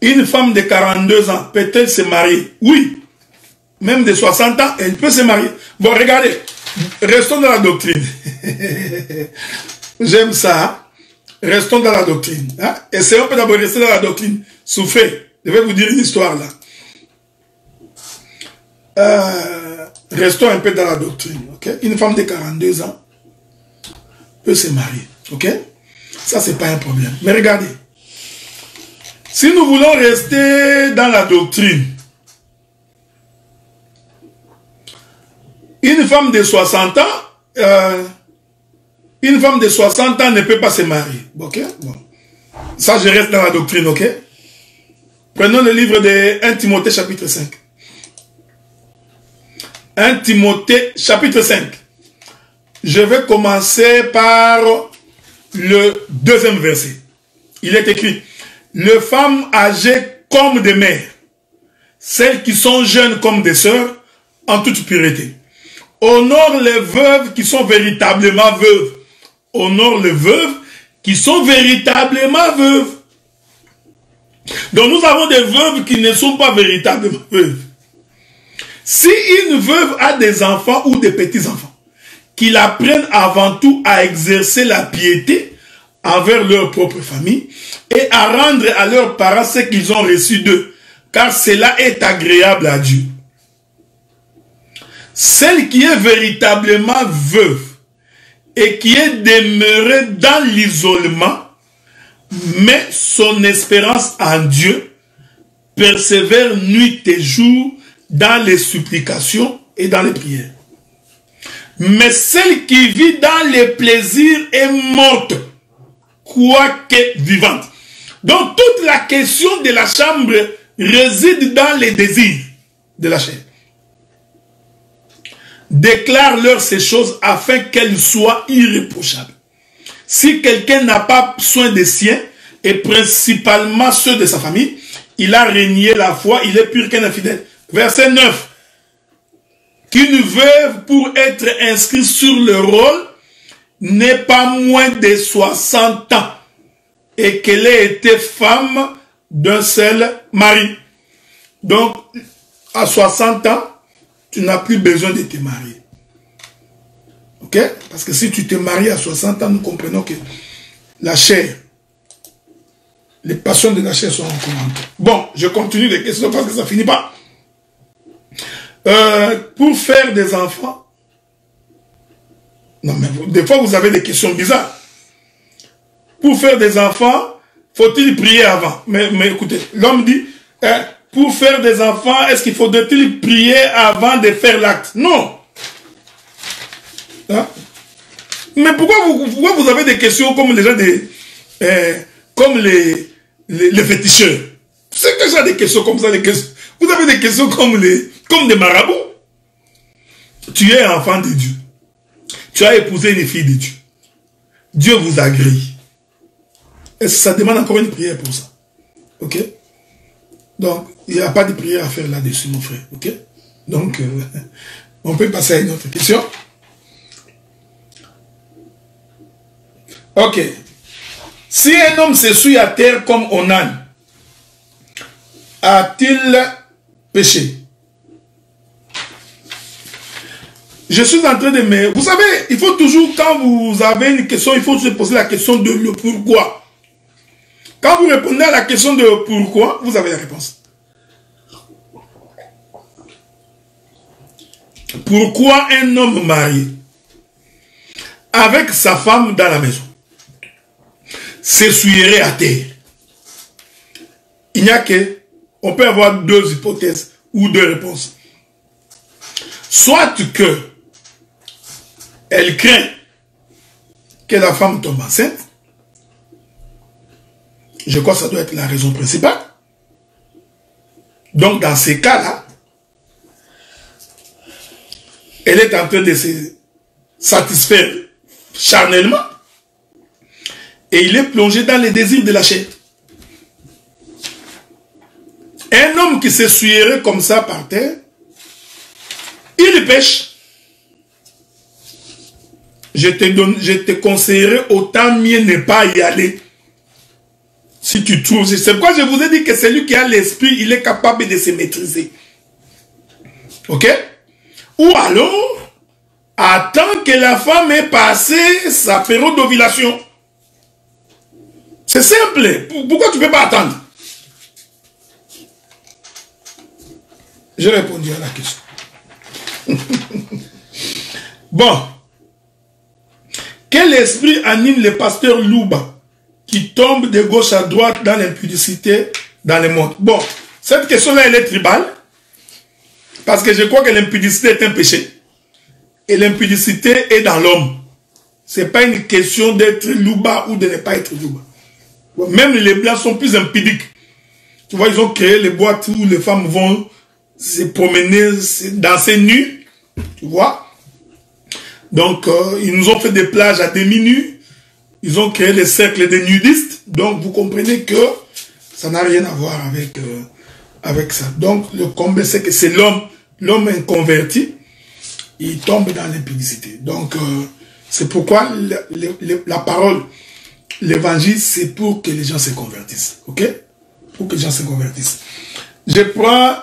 Une femme de 42 ans peut-elle se marier? Oui. Même de 60 ans, elle peut se marier. Bon, regardez. Restons dans la doctrine. J'aime ça. Hein? Restons dans la doctrine. Hein? Essayons d'abord de rester dans la doctrine. Souffrez. Je vais vous dire une histoire là. Restons un peu dans la doctrine. Okay? Une femme de 42 ans peut se marier. Ok? Ça, c'est pas un problème. Mais regardez. Si nous voulons rester dans la doctrine, une femme de 60 ans, ne peut pas se marier. Ok? Bon. Ça, je reste dans la doctrine, ok? Prenons le livre de 1 Timothée chapitre 5. 1 Timothée chapitre 5. Je vais commencer par le 2e verset. Il est écrit: les femmes âgées comme des mères, celles qui sont jeunes comme des sœurs, en toute pureté. Honore les veuves qui sont véritablement veuves. Honore les veuves qui sont véritablement veuves. Donc nous avons des veuves qui ne sont pas véritablement veuves. Si une veuve a des enfants ou des petits-enfants, qu'ils apprennent avant tout à exercer la piété envers leur propre famille et à rendre à leurs parents ce qu'ils ont reçu d'eux, car cela est agréable à Dieu. Celle qui est véritablement veuve et qui est demeurée dans l'isolement, met son espérance en Dieu, persévère nuit et jour dans les supplications et dans les prières. Mais celle qui vit dans les plaisirs est morte, quoique vivante. Donc toute la question de la chambre réside dans les désirs de la chair. Déclare-leur ces choses afin qu'elles soient irréprochables. Si quelqu'un n'a pas soin des siens, et principalement ceux de sa famille, il a renié la foi, il est pur qu'un infidèle. Verset 9. Qu'une veuve, pour être inscrite sur le rôle, n'ait pas moins de 60 ans, et qu'elle ait été femme d'un seul mari. Donc, à 60 ans, tu n'as plus besoin de te marier. Ok? Parce que si tu te maries à 60 ans, nous comprenons que la chair, les passions de la chair sont en commande. Bon, je continue les questions parce que ça ne finit pas. Pour faire des enfants, non mais des fois vous avez des questions bizarres. Pour faire des enfants, faut-il prier avant? Mais écoutez, l'homme dit, pour faire des enfants, est-ce qu'il faudrait-il prier avant de faire l'acte? Non. Hein? Mais pourquoi vous avez des questions comme les gens comme les féticheurs? C'est déjà des questions comme ça, vous avez des questions comme des marabouts. Tu es enfant de Dieu. Tu as épousé une fille de Dieu. Dieu vous a grillé. Et ça demande encore une prière pour ça. Ok? Donc, il n'y a pas de prière à faire là-dessus, mon frère. Ok? Donc, on peut passer à une autre question. Ok. Si un homme s'essuie à terre comme Onan, a-t-il péché? Je suis en train de me... Vous savez, il faut toujours, quand vous avez une question, il faut se poser la question de le pourquoi. Quand vous répondez à la question de pourquoi, vous avez la réponse. Pourquoi un homme marié avec sa femme dans la maison s'essuierait à terre? Il n'y a que... On peut avoir deux hypothèses ou deux réponses. Soit que elle craint que la femme tombe enceinte. Je crois que ça doit être la raison principale. Donc dans ces cas-là, elle est en train de se satisfaire charnellement et il est plongé dans les désirs de la chair. Un homme qui s'essuierait comme ça par terre, il pêche. Je te conseillerais autant mieux ne pas y aller. Si tu trouves, c'est pourquoi je vous ai dit que celui qui a l'esprit, il est capable de se maîtriser. Ok? Ou alors, attends que la femme ait passé sa période d'ovulation. C'est simple. Pourquoi tu ne peux pas attendre? J'ai répondu à la question. Bon. Quel esprit anime le pasteur Louba qui tombe de gauche à droite dans l'impudicité dans le monde? Bon, cette question-là, elle est tribale. Parce que je crois que l'impudicité est un péché. Et l'impudicité est dans l'homme. Ce n'est pas une question d'être Louba ou de ne pas être Louba. Même les blancs sont plus impudiques. Tu vois, ils ont créé les boîtes où les femmes vont se promener, danser nues. Tu vois? Donc, ils nous ont fait des plages à demi-nus. Ils ont créé les cercles des nudistes. Donc, vous comprenez que ça n'a rien à voir avec ça. Donc, le combat, c'est que c'est l'homme inconverti, il tombe dans l'impudicité. Donc, c'est pourquoi la parole, l'évangile, c'est pour que les gens se convertissent. Ok? Pour que les gens se convertissent. Je prends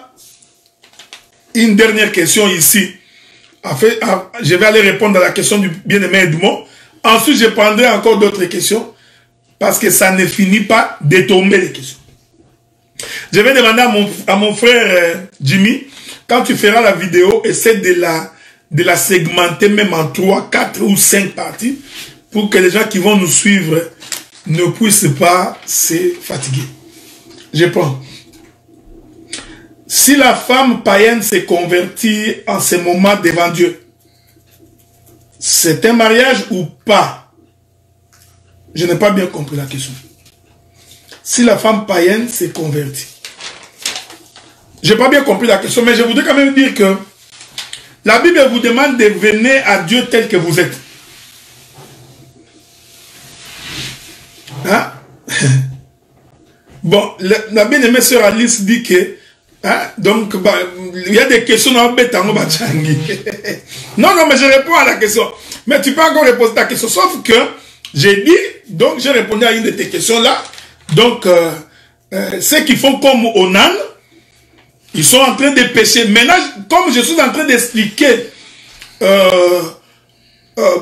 une dernière question ici. Je vais aller répondre à la question du bien-aimé Edmond. Ensuite, je prendrai encore d'autres questions parce que ça ne finit pas de tomber les questions. Je vais demander à mon frère Jimmy, quand tu feras la vidéo, essaie de la segmenter même en 3, 4 ou 5 parties pour que les gens qui vont nous suivre ne puissent pas se fatiguer. Je prends. Si la femme païenne se convertit en ce moment devant Dieu, c'est un mariage ou pas? Je n'ai pas bien compris la question. Si la femme païenne se convertit. Je n'ai pas bien compris la question, mais je voudrais quand même dire que la Bible vous demande de venir à Dieu tel que vous êtes. Hein? Bon, la bien-aimée sœur Alice dit que donc, il y a des questions dans le non, mais je réponds à la question. Mais tu peux encore répondre ta question. Sauf que j'ai dit, donc j'ai répondu à une de tes questions là. Donc, ceux qui font comme Onan, ils sont en train de pécher. Maintenant, comme je suis en train d'expliquer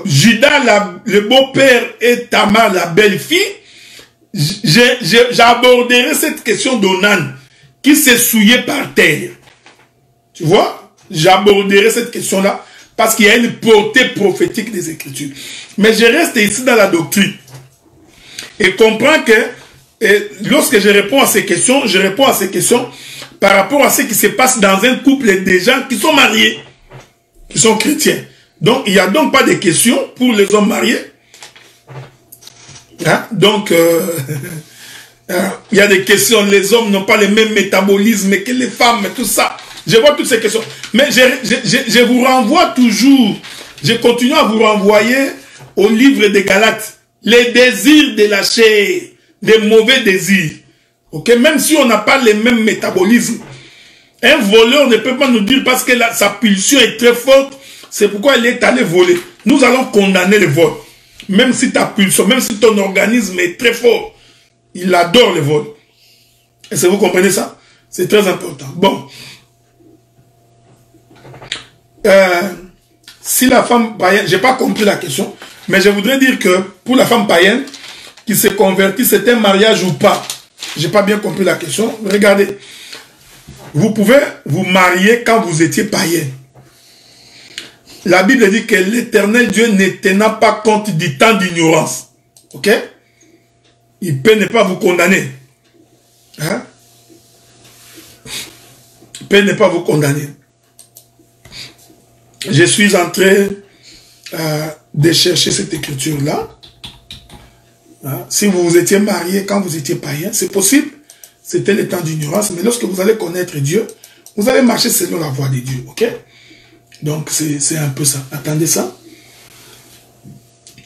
Judas, le beau-père, et Tamar, la belle-fille, j'aborderai cette question d'Onan qui s'est souillé par terre. Tu vois? J'aborderai cette question-là parce qu'il y a une portée prophétique des Écritures. Mais je reste ici dans la doctrine. Et comprends que lorsque je réponds à ces questions, je réponds à ces questions par rapport à ce qui se passe dans un couple des gens qui sont mariés, qui sont chrétiens. Donc, il n'y a donc pas de questions pour les hommes mariés. Hein? Donc, il y a des questions, les hommes n'ont pas le même métabolisme que les femmes, tout ça. Je vois toutes ces questions. Mais je vous renvoie toujours, je continue à vous renvoyer au livre des Galates. Les désirs de la chair, des mauvais désirs. Ok? Même si on n'a pas le même métabolisme. Un voleur ne peut pas nous dire parce que sa pulsion est très forte, c'est pourquoi il est allé voler. Nous allons condamner le vol. Même si ta pulsion, même si ton organisme est très fort. Il adore le vol. Est-ce que vous comprenez ça? C'est très important. Bon. Si la femme païenne, je n'ai pas compris la question, mais je voudrais dire que pour la femme païenne qui se convertit, c'est un mariage ou pas? Je n'ai pas bien compris la question. Regardez. Vous pouvez vous marier quand vous étiez païen. La Bible dit que l'Éternel Dieu ne tenant pas compte du temps d'ignorance. Ok? Il peut ne pas vous condamner. Hein? Il peut ne pas vous condamner. Je suis en train de chercher cette écriture-là. Hein? Si vous vous étiez marié quand vous étiez païen, c'est possible. C'était le temps d'ignorance. Mais lorsque vous allez connaître Dieu, vous allez marcher selon la voie de Dieu. Ok? Donc, c'est un peu ça. Attendez ça.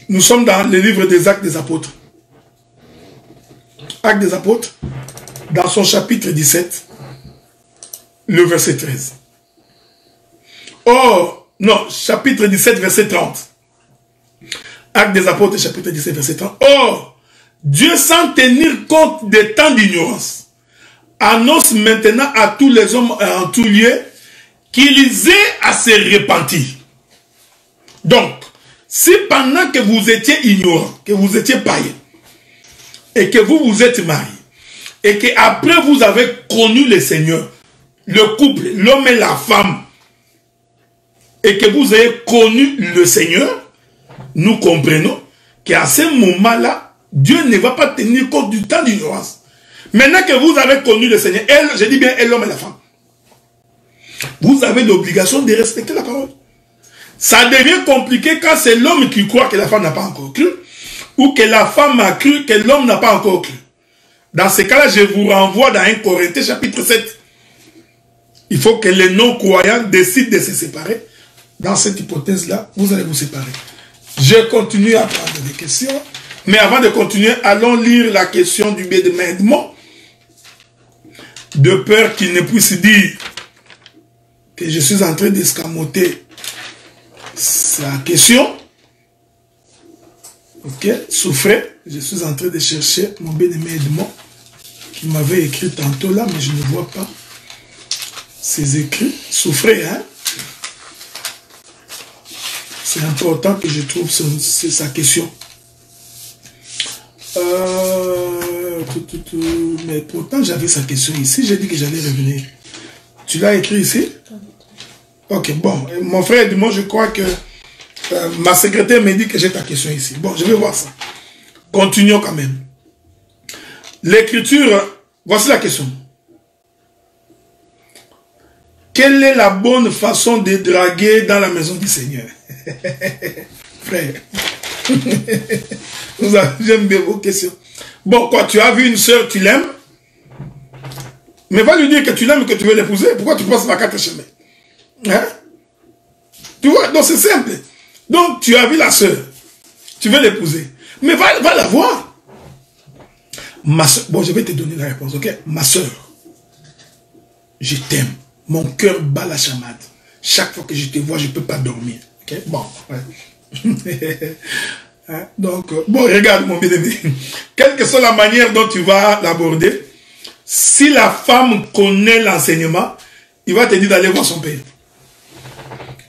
Nous sommes dans le livre des Actes des Apôtres. Actes des Apôtres, dans son chapitre 17, le verset 13. Oh, non, chapitre 17, verset 30. Actes des Apôtres, chapitre 17, verset 30. Oh, Dieu, sans tenir compte des temps d'ignorance, annonce maintenant à tous les hommes en tout lieu qu'ils aient à se repentir. Donc, si pendant que vous étiez ignorant, que vous étiez païen, et que vous vous êtes marié, et qu'après vous avez connu le Seigneur, le couple, l'homme et la femme, et que vous avez connu le Seigneur, nous comprenons qu'à ce moment-là, Dieu ne va pas tenir compte du temps d'ignorance. Maintenant que vous avez connu le Seigneur, je dis bien l'homme et la femme, vous avez l'obligation de respecter la parole. Ça devient compliqué quand c'est l'homme qui croit que la femme n'a pas encore cru, ou que la femme a cru que l'homme n'a pas encore cru. Dans ce cas-là, je vous renvoie dans 1 Corinthiens chapitre 7. Il faut que les non-croyants décident de se séparer. Dans cette hypothèse-là, vous allez vous séparer. Je continue à prendre des questions. Mais avant de continuer, allons lire la question du bien-aimé Edmond. De peur qu'il ne puisse dire que je suis en train d'escamoter sa question. Ok, souffrez. Je suis en train de chercher mon bien-aimé Edmond qui m'avait écrit tantôt là, mais je ne vois pas ses écrits. Souffrez, hein. C'est important que je trouve sa question. Mais pourtant j'avais sa question ici. J'ai dit que j'allais revenir. Tu l'as écrit ici? Ok, bon. Mon frère Edmond, je crois que ma secrétaire me dit que j'ai ta question ici. Bon, je vais voir ça. Continuons quand même. L'écriture, voici la question. Quelle est la bonne façon de draguer dans la maison du Seigneur? Frère, j'aime bien vos questions. Bon, quoi, tu as vu une soeur, tu l'aimes, mais va lui dire que tu l'aimes et que tu veux l'épouser. Pourquoi tu passes par 4 chemins? Hein? Tu vois, donc c'est simple. Donc, tu as vu la soeur, tu veux l'épouser, mais va la voir. Ma soeur, bon, je vais te donner la réponse, ok? Ma soeur, je t'aime. Mon cœur bat la chamade. Chaque fois que je te vois, je ne peux pas dormir. Ok? Bon, ouais. Hein? Donc, bon, regarde mon bien-aimé. Quelle que soit la manière dont tu vas l'aborder, si la femme connaît l'enseignement, il va te dire d'aller voir son père.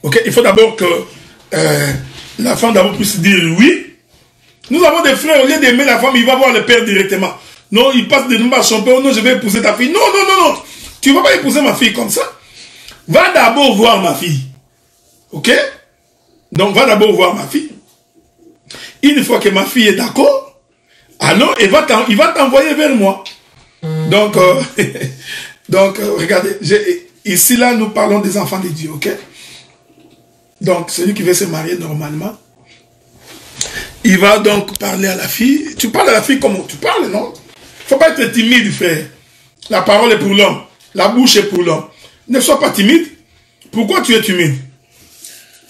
Ok? Il faut d'abord que la femme d'abord puisse dire oui. Nous avons des frères, au lieu d'aimer la femme, il va voir le père directement. Non, il passe de nous à son père. Non, je vais épouser ta fille. Non, non, non, non. Tu ne vas pas épouser ma fille comme ça. Va d'abord voir ma fille. Ok? Donc, va d'abord voir ma fille. Une fois que ma fille est d'accord, alors il va t'envoyer vers moi. Donc, regardez, ici, là, nous parlons des enfants de Dieu, ok? Donc, celui qui veut se marier normalement, il va donc parler à la fille. Tu parles à la fille comment tu parles, non? Il ne faut pas être timide, frère. La parole est pour l'homme. La bouche est pour l'homme. Ne sois pas timide. Pourquoi tu es timide?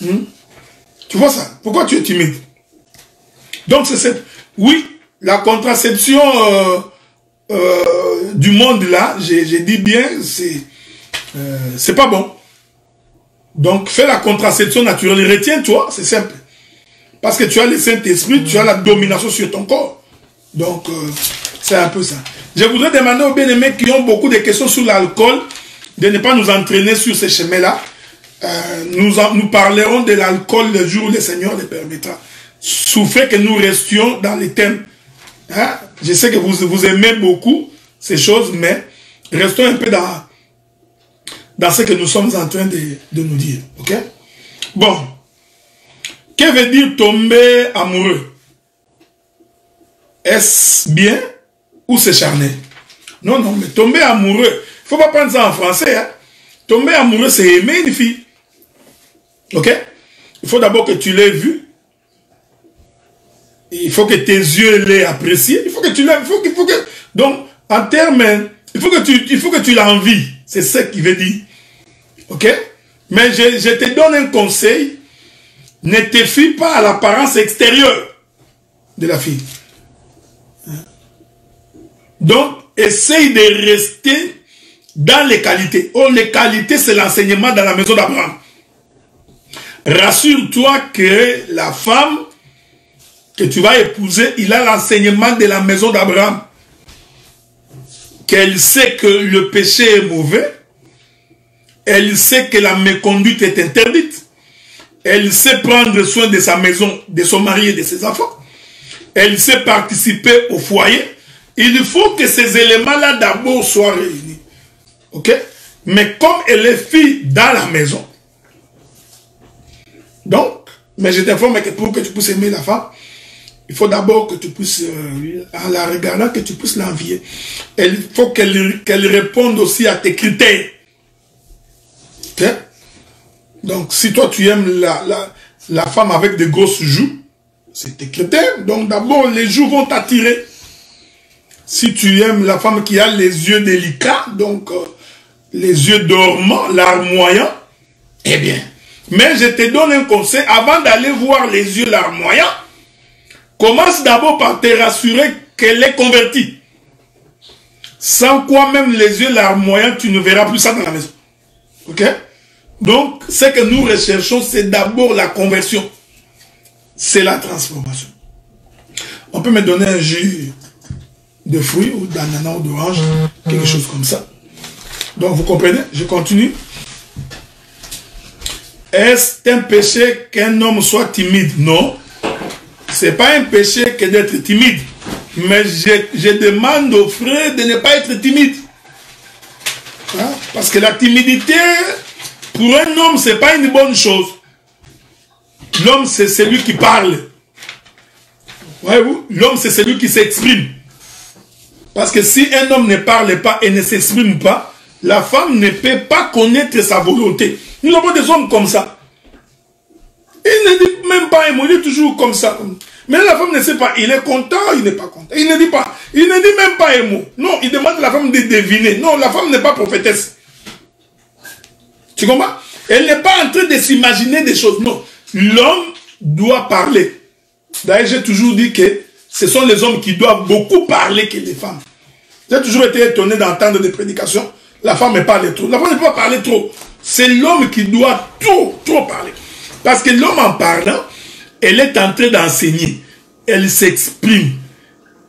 Tu vois ça? Pourquoi tu es timide? Donc, c'est cette... Oui, la contraception du monde, là, j'ai dit bien, c'est pas bon. Donc, fais la contraception naturelle. Retiens-toi, c'est simple. Parce que tu as le Saint-Esprit, tu as la domination sur ton corps. Donc, c'est un peu ça. Je voudrais demander aux bien-aimés qui ont beaucoup de questions sur l'alcool de ne pas nous entraîner sur ces chemins-là. Nous parlerons de l'alcool le jour où le Seigneur le permettra. Souffrez que nous restions dans les thèmes. Hein? Je sais que vous aimez beaucoup ces choses, mais restons un peu dans ce que nous sommes en train de nous dire. Ok? Bon. Que veut dire tomber amoureux? Est-ce bien ou c'est charnel? Non, non, mais tomber amoureux, il ne faut pas prendre ça en français. Hein? Tomber amoureux, c'est aimer une fille. Ok? Il faut d'abord que tu l'aies vue. Il faut que tes yeux l'aient apprécié. Il faut que tu l'aimes. Donc, en termes, il faut que tu l'envies. C'est ça qu'il veut dire. Ok? Mais je te donne un conseil. Ne te fie pas à l'apparence extérieure de la fille. Donc, essaye de rester dans les qualités. Oh, les qualités, c'est l'enseignement dans la maison d'Abraham. Rassure-toi que la femme que tu vas épouser, il a l'enseignement de la maison d'Abraham. Qu'elle sait que le péché est mauvais. Elle sait que la méconduite est interdite. Elle sait prendre soin de sa maison, de son mari et de ses enfants. Elle sait participer au foyer. Il faut que ces éléments-là d'abord soient réunis. Ok? Mais comme elle est fille dans la maison, donc, mais je t'informe que pour que tu puisses aimer la femme, il faut d'abord que tu puisses, en la regardant, que tu puisses l'envier. Il faut qu'elle réponde aussi à tes critères. Ok? Donc, si toi tu aimes la femme avec des grosses joues, c'est tes critères. Donc, d'abord, les joues vont t'attirer. Si tu aimes la femme qui a les yeux délicats, donc les yeux dormants, larmoyants, eh bien. Mais je te donne un conseil, avant d'aller voir les yeux larmoyants, commence d'abord par te rassurer qu'elle est convertie. Sans quoi même les yeux larmoyants, tu ne verras plus ça dans la maison. Ok? Donc, ce que nous recherchons, c'est d'abord la conversion. C'est la transformation. On peut me donner un jus de fruits ou d'ananas ou d'orange, quelque chose comme ça. Donc, vous comprenez? Je continue. Est-ce un péché qu'un homme soit timide? Non. Ce n'est pas un péché que d'être timide. Mais je demande aux frères de ne pas être timide. Hein? Parce que la timidité, pour un homme, ce n'est pas une bonne chose. L'homme, c'est celui qui parle. Voyez-vous? L'homme, c'est celui qui s'exprime. Parce que si un homme ne parle pas et ne s'exprime pas, la femme ne peut pas connaître sa volonté. Nous avons des hommes comme ça. Il ne dit même pas un mot, il est toujours comme ça. Mais la femme ne sait pas, il est content, il n'est pas content. Il ne dit pas, il ne dit même pas un mot. Non, il demande à la femme de deviner. Non, la femme n'est pas prophétesse. Tu comprends? Elle n'est pas en train de s'imaginer des choses. Non, l'homme doit parler. D'ailleurs, j'ai toujours dit que ce sont les hommes qui doivent beaucoup parler que les femmes. J'ai toujours été étonné d'entendre des prédications. La femme ne parle trop. La femme ne peut pas parler trop. C'est l'homme qui doit trop parler. Parce que l'homme en parlant, elle est en train d'enseigner. Elle s'exprime.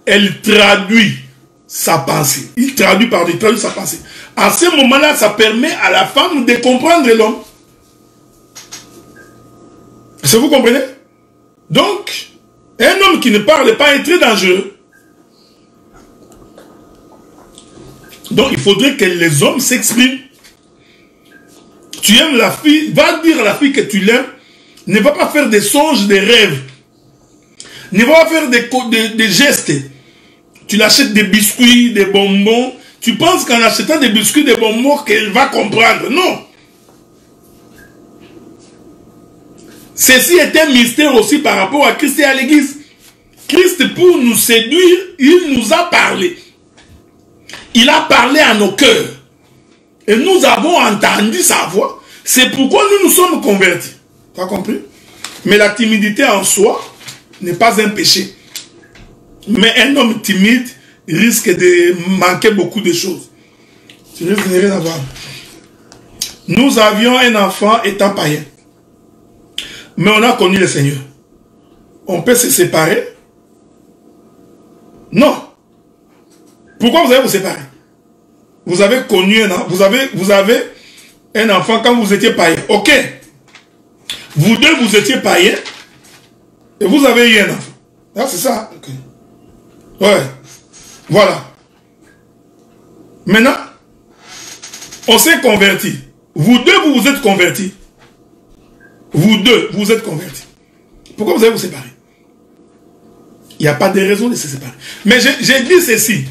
Elle traduit sa pensée. Il traduit sa pensée. À ce moment-là, ça permet à la femme de comprendre l'homme. Est-ce que vous comprenez? Donc, un homme qui ne parle pas est très dangereux. Donc, il faudrait que les hommes s'expriment. Tu aimes la fille, va dire à la fille que tu l'aimes. Ne va pas faire des songes, des rêves. Ne va pas faire des gestes. Tu l'achètes des biscuits, des bonbons. Tu penses qu'en achetant des biscuits, des bonbons, qu'elle va comprendre. Non. Ceci est un mystère aussi par rapport à Christ et à l'Église. Christ, pour nous séduire, il nous a parlé. Il a parlé à nos cœurs. Et nous avons entendu sa voix. C'est pourquoi nous nous sommes convertis. Tu as compris? Mais la timidité en soi n'est pas un péché. Mais un homme timide risque de manquer beaucoup de choses. Tu risques de rien avoir. Nous avions un enfant étant païen. Mais on a connu le Seigneur. On peut se séparer? Non. Pourquoi vous allez vous séparer? Vous avez connu un enfant. Vous avez un enfant quand vous étiez païen. Ok. Vous deux, vous étiez païens. Et vous avez eu un enfant. Ah, c'est ça. Ok. Ouais. Voilà. Maintenant, on s'est convertis. Vous deux, vous vous êtes convertis. Vous deux, vous êtes convertis. Pourquoi vous allez vous séparer? Il n'y a pas de raison de se séparer. Mais j'ai dit ceci.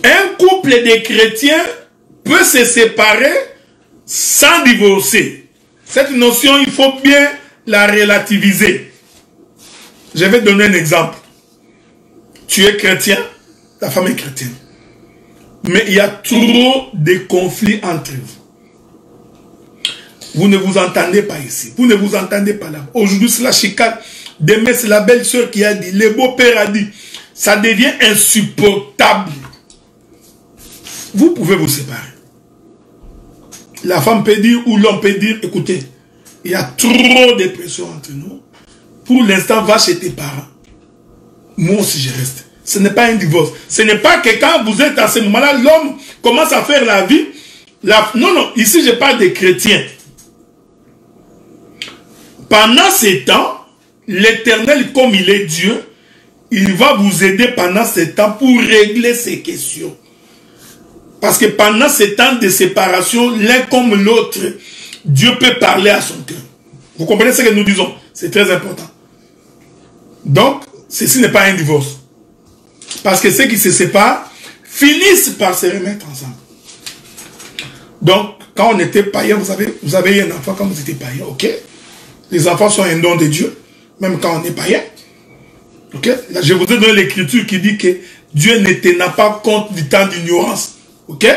Un couple de chrétiens peut se séparer sans divorcer. Cette notion, il faut bien la relativiser. Je vais donner un exemple. Tu es chrétien, ta femme est chrétienne. Mais il y a trop de conflits entre vous. Vous ne vous entendez pas ici. Vous ne vous entendez pas là. Aujourd'hui, c'est la chicane. Demain, c'est la belle-sœur qui a dit. Le beau-père a dit. Ça devient insupportable. Vous pouvez vous séparer. La femme peut dire ou l'homme peut dire, écoutez, il y a trop de pression entre nous. pour l'instant, va chez tes parents. Moi aussi, je reste. Ce n'est pas un divorce. Ce n'est pas que quand vous êtes à ce moment-là, l'homme commence à faire la vie. Non, non, ici, je parle des chrétiens. Pendant ces temps, l'Éternel, comme il est Dieu, il va vous aider pendant ces temps pour régler ces questions. Parce que pendant ces temps de séparation, l'un comme l'autre, Dieu peut parler à son cœur. Vous comprenez ce que nous disons? C'est très important. Donc, ceci n'est pas un divorce. Parce que ceux qui se séparent finissent par se remettre ensemble. Donc, quand on était païen, vous avez eu un enfant quand vous étiez païen, ok? Les enfants sont un don de Dieu, même quand on est païen. Ok? Là, je vous ai donné l'écriture qui dit que Dieu ne tenait pas compte du temps d'ignorance. Ok?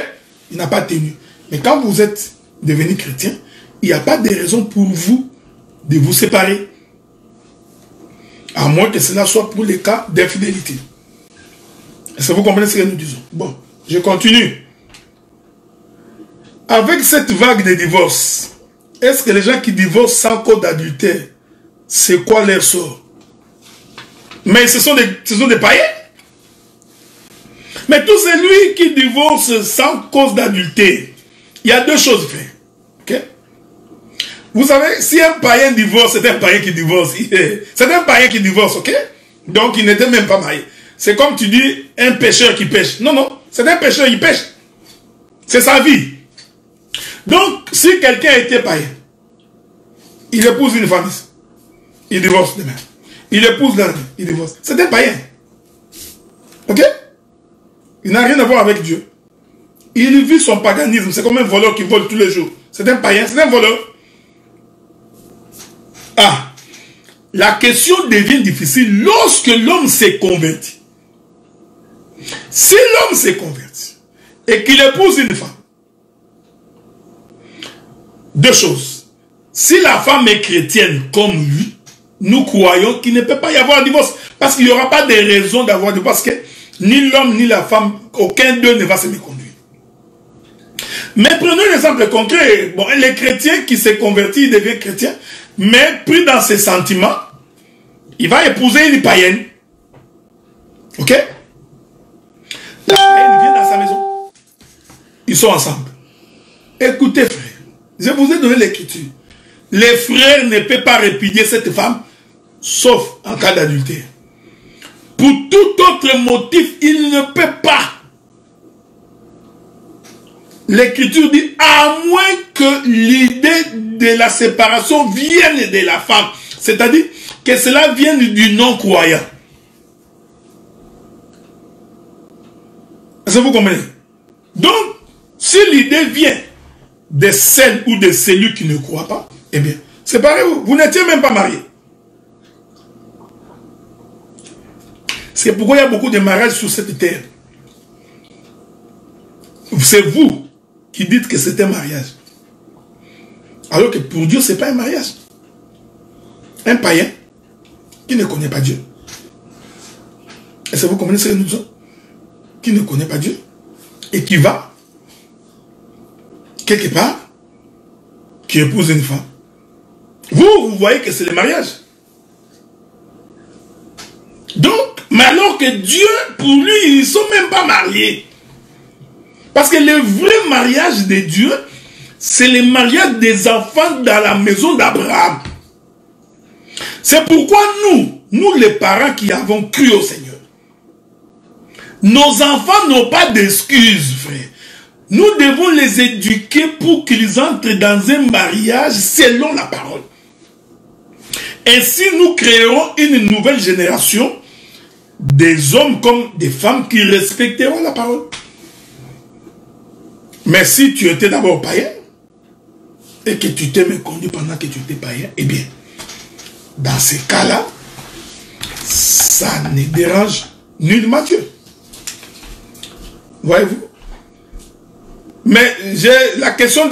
Il n'a pas tenu. Mais quand vous êtes devenu chrétien, il n'y a pas de raison pour vous de vous séparer. À moins que cela soit pour les cas d'infidélité. Est-ce que vous comprenez ce que nous disons? Bon, je continue. Avec cette vague de divorce, est-ce que les gens qui divorcent sans cause d'adultère, c'est quoi leur sort? Mais ce sont des païens. Mais tout celui qui divorce sans cause d'adultère, il y a deux choses frère. Okay? Vous savez, si un païen divorce, c'est un païen qui divorce. C'est un païen qui divorce, ok? Donc il n'était même pas marié. C'est comme tu dis, un pêcheur qui pêche. Non, non, c'est un pêcheur qui pêche. C'est sa vie. Donc, si quelqu'un était païen, il épouse une femme, il divorce demain. Il épouse l'un, il divorce. C'est un païen. Ok? Il n'a rien à voir avec Dieu. Il vit son paganisme. C'est comme un voleur qui vole tous les jours. C'est un païen, c'est un voleur. Ah, la question devient difficile lorsque l'homme s'est converti. Si l'homme s'est converti et qu'il épouse une femme, deux choses. Si la femme est chrétienne comme lui, nous croyons qu'il ne peut pas y avoir divorce. Parce qu'il n'y aura pas de raison d'avoir divorce. Parce que ni l'homme ni la femme, aucun d'eux ne va se méconduire. Mais prenons un exemple concret. Bon, les chrétiens qui s'est converti, il devient chrétien. Mais pris dans ses sentiments, il va épouser une païenne. Ok? La païenne vient dans sa maison. Ils sont ensemble. Écoutez, frère. Je vous ai donné l'écriture. Les frères ne peuvent pas répudier cette femme, sauf en cas d'adultère. Pour tout autre motif, il ne peut pas. L'écriture dit, à moins que l'idée de la séparation vienne de la femme. C'est-à-dire que cela vienne du non-croyant. Est-ce que vous comprenez? Donc, si l'idée vient de celle ou de celui qui ne croit pas, eh bien, séparez-vous. Vous n'étiez même pas mariés. C'est pourquoi il y a beaucoup de mariages sur cette terre. C'est vous qui dites que c'est un mariage. Alors que pour Dieu, ce n'est pas un mariage. Un païen qui ne connaît pas Dieu. Est-ce que vous comprenez ce que nous disons? Qui ne connaît pas Dieu et qui va quelque part, qui épouse une femme. Vous voyez que c'est le mariage. Donc, mais alors que Dieu, pour lui, ils ne sont même pas mariés. Parce que le vrai mariage de Dieu, c'est le mariage des enfants dans la maison d'Abraham. C'est pourquoi nous les parents qui avons cru au Seigneur, nos enfants n'ont pas d'excuses, frère. Nous devons les éduquer pour qu'ils entrent dans un mariage selon la parole. Ainsi, nous créerons une nouvelle génération des hommes comme des femmes qui respecteront la parole. Mais si tu étais d'abord païen et que tu t'es méconduit pendant que tu étais païen, eh bien, dans ces cas-là, ça ne dérange nullement Dieu. Voyez-vous? Mais j'ai la question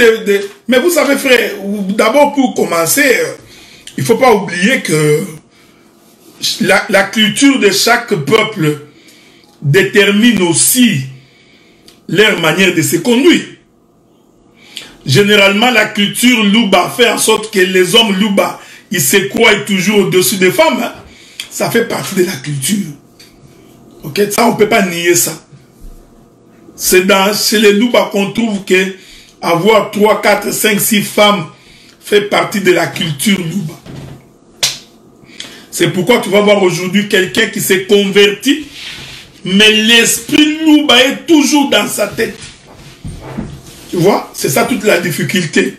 mais vous savez, frère, d'abord pour commencer, il ne faut pas oublier que la culture de chaque peuple détermine aussi leur manière de se conduire. Généralement, la culture Louba fait en sorte que les hommes Louba, il se croit toujours au-dessus des femmes. Hein. Ça fait partie de la culture. Ok, ça, on ne peut pas nier ça. C'est chez les Louba qu'on trouve que avoir 3, 4, 5, 6 femmes fait partie de la culture Louba. C'est pourquoi tu vas voir aujourd'hui quelqu'un qui s'est converti, mais l'esprit Louba est toujours dans sa tête. Tu vois, c'est ça toute la difficulté.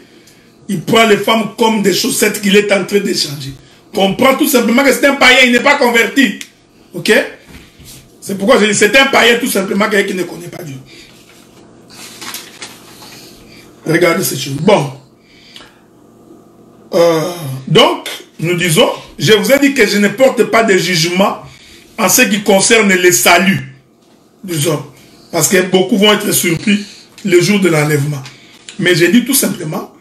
Il prend les femmes comme des chaussettes qu'il est en train d'échanger. Comprends tout simplement que c'est un païen, il n'est pas converti. Ok? C'est pourquoi je dis c'est un païen tout simplement, quelqu'un qui ne connaît pas Dieu. Regardez ces choses. Bon. Donc, nous disons, je vous ai dit que je ne porte pas de jugement en ce qui concerne les saluts des hommes. Parce que beaucoup vont être surpris le jour de l'enlèvement. Mais j'ai dit tout simplement,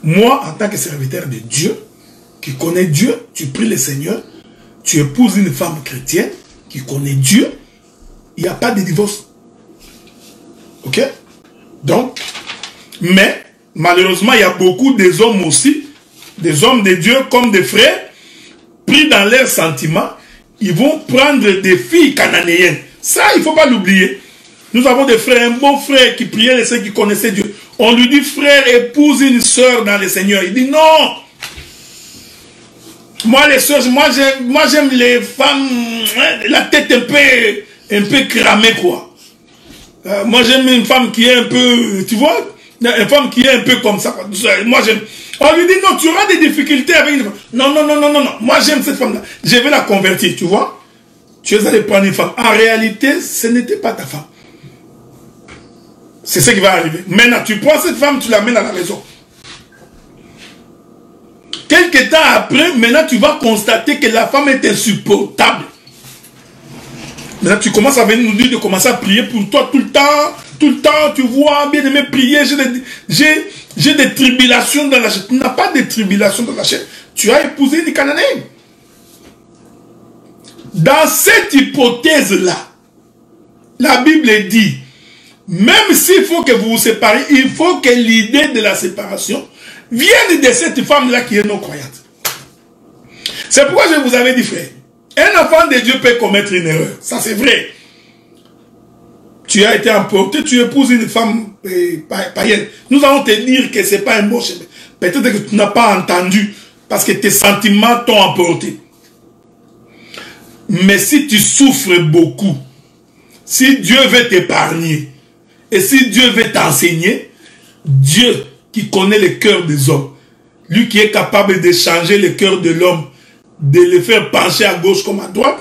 moi, en tant que serviteur de Dieu, qui connaît Dieu, tu pries le Seigneur, tu épouses une femme chrétienne qui connaît Dieu, il n'y a pas de divorce. Ok? Donc, mais, malheureusement, il y a beaucoup des hommes aussi, des hommes de Dieu comme des frères, pris dans leurs sentiments, ils vont prendre des filles cananéennes. Ça, il ne faut pas l'oublier. Nous avons des frères, un bon frère qui priait le Seigneur, qui connaissait Dieu. On lui dit, frère, épouse une sœur dans le Seigneur. Il dit, non. Moi, les sœurs, moi j'aime les femmes, la tête un peu cramée, quoi. Moi, j'aime une femme qui est un peu, tu vois, une femme qui est un peu comme ça, quoi. Moi, j'aime. On lui dit, non, tu auras des difficultés avec une femme. Non, non, non, non, non, non. Moi, j'aime cette femme-là. Je vais la convertir, tu vois. Tu es allé prendre une femme. En réalité, ce n'était pas ta femme. C'est ce qui va arriver. Maintenant, tu prends cette femme, tu l'amènes à la maison. Quelques temps après, maintenant, tu vas constater que la femme est insupportable. Maintenant, tu commences à venir nous dire de commencer à prier pour toi tout le temps, tu vois, bien aimé prier, j'ai des tribulations dans la chair. Tu n'as pas de tribulations dans la chair. Tu as épousé des Cananéens. Dans cette hypothèse-là, la Bible dit, même s'il faut que vous vous séparez, il faut que l'idée de la séparation vienne de cette femme-là qui est non-croyante. C'est pourquoi je vous avais dit, frère, un enfant de Dieu peut commettre une erreur. Ça, c'est vrai. Tu as été emporté, tu épouses une femme païenne. Nous allons te dire que ce n'est pas un bon chemin. Peut-être que tu n'as pas entendu parce que tes sentiments t'ont emporté. Mais si tu souffres beaucoup, si Dieu veut t'épargner, et si Dieu veut t'enseigner, Dieu qui connaît le cœur des hommes, lui qui est capable de changer le cœur de l'homme, de le faire pencher à gauche comme à droite,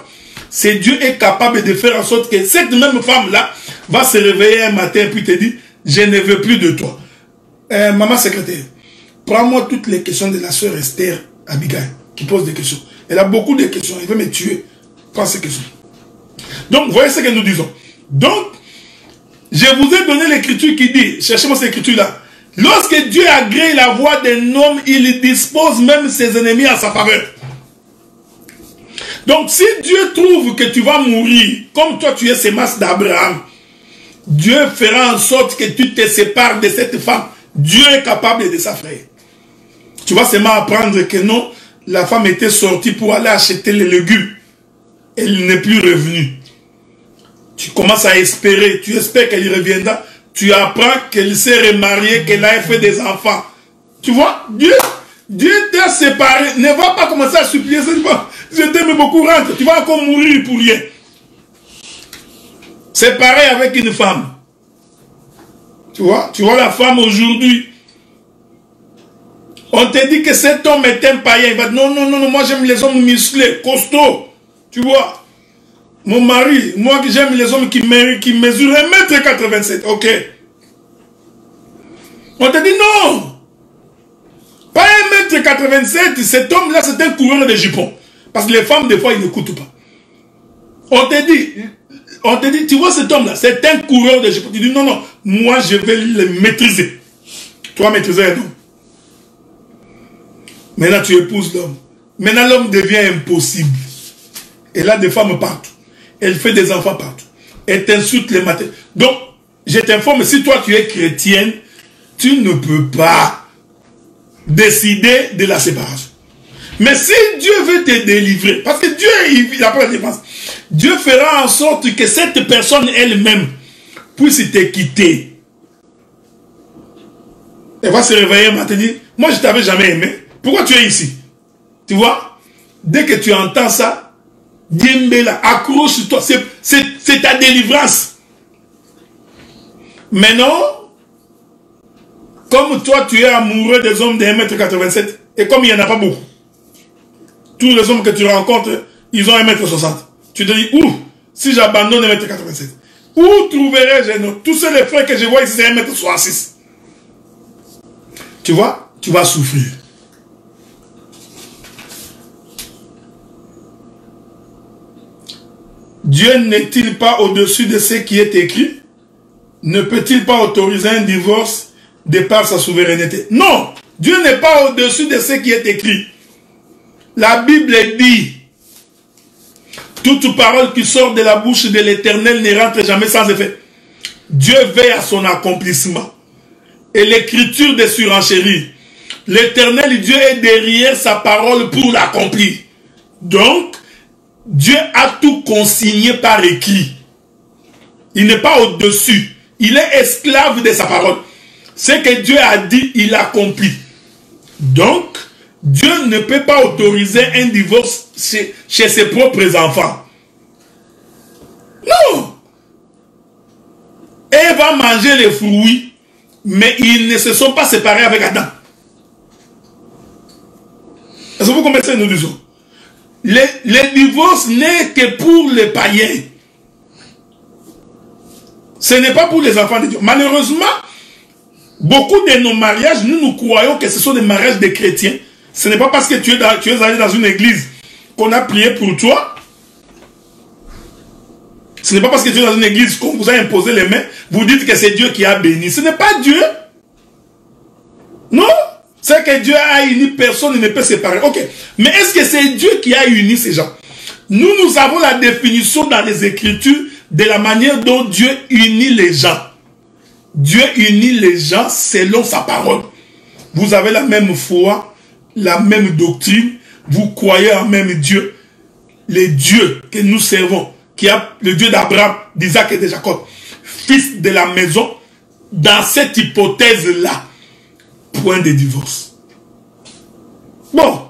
c'est Dieu est capable de faire en sorte que cette même femme-là va se réveiller un matin et puis te dire, je ne veux plus de toi. Maman secrétaire, prends-moi toutes les questions de la sœur Esther Abigail, qui pose des questions. Elle a beaucoup de questions, elle veut me tuer. Prends ces questions. Donc, voyez ce que nous disons. Donc, je vous ai donné l'écriture qui dit, cherchez-moi cette écriture-là. Lorsque Dieu agrée la voix d'un homme, il dispose même ses ennemis à sa faveur. Donc, si Dieu trouve que tu vas mourir, comme toi tu es sémence d'Abraham, Dieu fera en sorte que tu te sépares de cette femme. Dieu est capable de ça, frère. Tu vas seulement apprendre que non, la femme était sortie pour aller acheter les légumes. Elle n'est plus revenue. Tu commences à espérer, tu espères qu'elle reviendra. Tu apprends qu'elle s'est remariée, qu'elle a fait des enfants. Tu vois, Dieu t'a séparé. Ne va pas commencer à supplier cette femme. Je t'aime beaucoup, rentre. Tu vas encore mourir pour rien. C'est pareil avec une femme. Tu vois la femme aujourd'hui. On te dit que cet homme est un païen. Il va dire non, non, non, moi j'aime les hommes musclés, costauds. Tu vois. Mon mari, moi j'aime les hommes qui mesurent 1,87 m. Ok. On te dit non. Pas 1,87 m. Cet homme-là, c'est un coureur de jupons. Parce que les femmes, des fois, ils n'écoutent pas. On te dit, tu vois cet homme-là, c'est un coureur de jupons. Tu dis non, non, moi je vais le maîtriser. Tu vas maîtriser un homme. Maintenant, tu épouses l'homme. Maintenant, l'homme devient impossible. Elle a des femmes partout. Elle fait des enfants partout. Elle t'insulte les matins. Donc, je t'informe, si toi tu es chrétienne, tu ne peux pas décider de la séparation. Mais si Dieu veut te délivrer, parce que Dieu, il n'a pas la défense, Dieu fera en sorte que cette personne elle-même puisse te quitter. Elle va se réveiller un matin et dire, moi je ne t'avais jamais aimé, pourquoi tu es ici? Tu vois? Dès que tu entends ça, Diembela, accroche-toi, c'est ta délivrance. Maintenant, comme toi tu es amoureux des hommes de 1,87 m, et comme il n'y en a pas beaucoup, tous les hommes que tu rencontres, ils ont 1,60 m. Tu te dis, où si j'abandonne 1,87 m, où trouverai-je un autre? Tous ceux les frères que je vois ici, c'est 1,66 m. Tu vois, tu vas souffrir. Dieu n'est-il pas au-dessus de ce qui est écrit? Ne peut-il pas autoriser un divorce de par sa souveraineté? Non, Dieu n'est pas au-dessus de ce qui est écrit. La Bible dit, toute parole qui sort de la bouche de l'Éternel ne rentre jamais sans effet. Dieu veille à son accomplissement. Et l'écriture de surenchérir. L'Éternel Dieu est derrière sa parole pour l'accomplir. Donc, Dieu a tout consigné par écrit. Il n'est pas au-dessus. Il est esclave de sa parole. Ce que Dieu a dit, il accomplit. Donc, Dieu ne peut pas autoriser un divorce chez ses propres enfants. Non. Elle va manger les fruits, mais ils ne se sont pas séparés avec Adam. Est-ce que vous comprenez ce que nous disons? Le divorce n'est que pour les païens. Ce n'est pas pour les enfants de Dieu. Malheureusement, beaucoup de nos mariages, nous croyons que ce sont des mariages des chrétiens. Ce n'est pas parce que tu es allé dans une église qu'on a prié pour toi. Ce n'est pas parce que tu es dans une église qu'on vous a imposé les mains, vous dites que c'est Dieu qui a béni. Ce n'est pas Dieu. Non. C'est que Dieu a uni, personne ne peut séparer. Ok. Mais est-ce que c'est Dieu qui a uni ces gens? Nous avons la définition dans les Écritures de la manière dont Dieu unit les gens. Dieu unit les gens selon sa parole. Vous avez la même foi, la même doctrine, vous croyez en même Dieu. Le Dieu que nous servons, qui a le Dieu d'Abraham, d'Isaac et de Jacob, fils de la maison, dans cette hypothèse-là, point de divorce. Bon,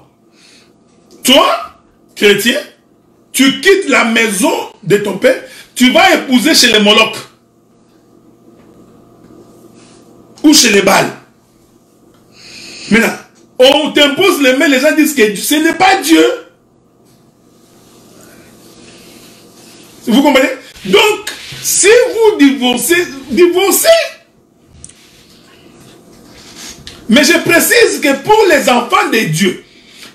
toi, chrétien, tu quittes la maison de ton père, tu vas épouser chez les Moloch ou chez les Baals. Maintenant, on t'impose les mains, les gens disent que ce n'est pas Dieu. Vous comprenez? Donc, si vous divorcez, divorcez. Mais je précise que pour les enfants de Dieu,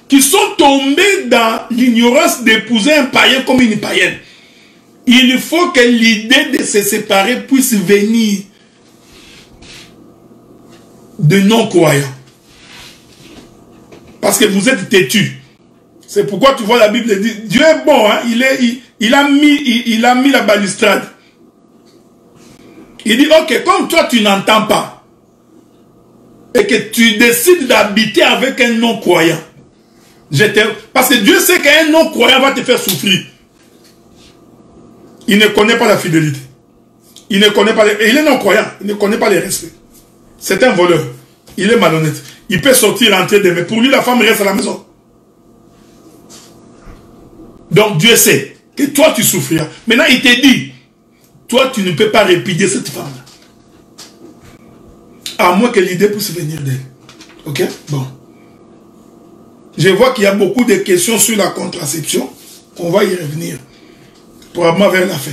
qui sont tombés dans l'ignorance d'épouser un païen comme une païenne, il faut que l'idée de se séparer puisse venir de non-croyants. Parce que vous êtes têtus. C'est pourquoi tu vois la Bible dit, Dieu est bon, hein? Il a mis la balustrade. Il dit, ok, comme toi tu n'entends pas, et que tu décides d'habiter avec un non-croyant, parce que Dieu sait qu'un non-croyant va te faire souffrir. Il ne connaît pas la fidélité. Il ne connaît pas il est non-croyant. Il ne connaît pas les respects. C'est un voleur. Il est malhonnête. Il peut sortir, rentrer demain. Pour lui, la femme reste à la maison. Donc Dieu sait que toi, tu souffriras. Maintenant, il te dit, toi, tu ne peux pas répudier cette femme-là. À moins que l'idée puisse venir d'elle. Ok? Bon. Je vois qu'il y a beaucoup de questions sur la contraception. On va y revenir. Probablement vers la fin.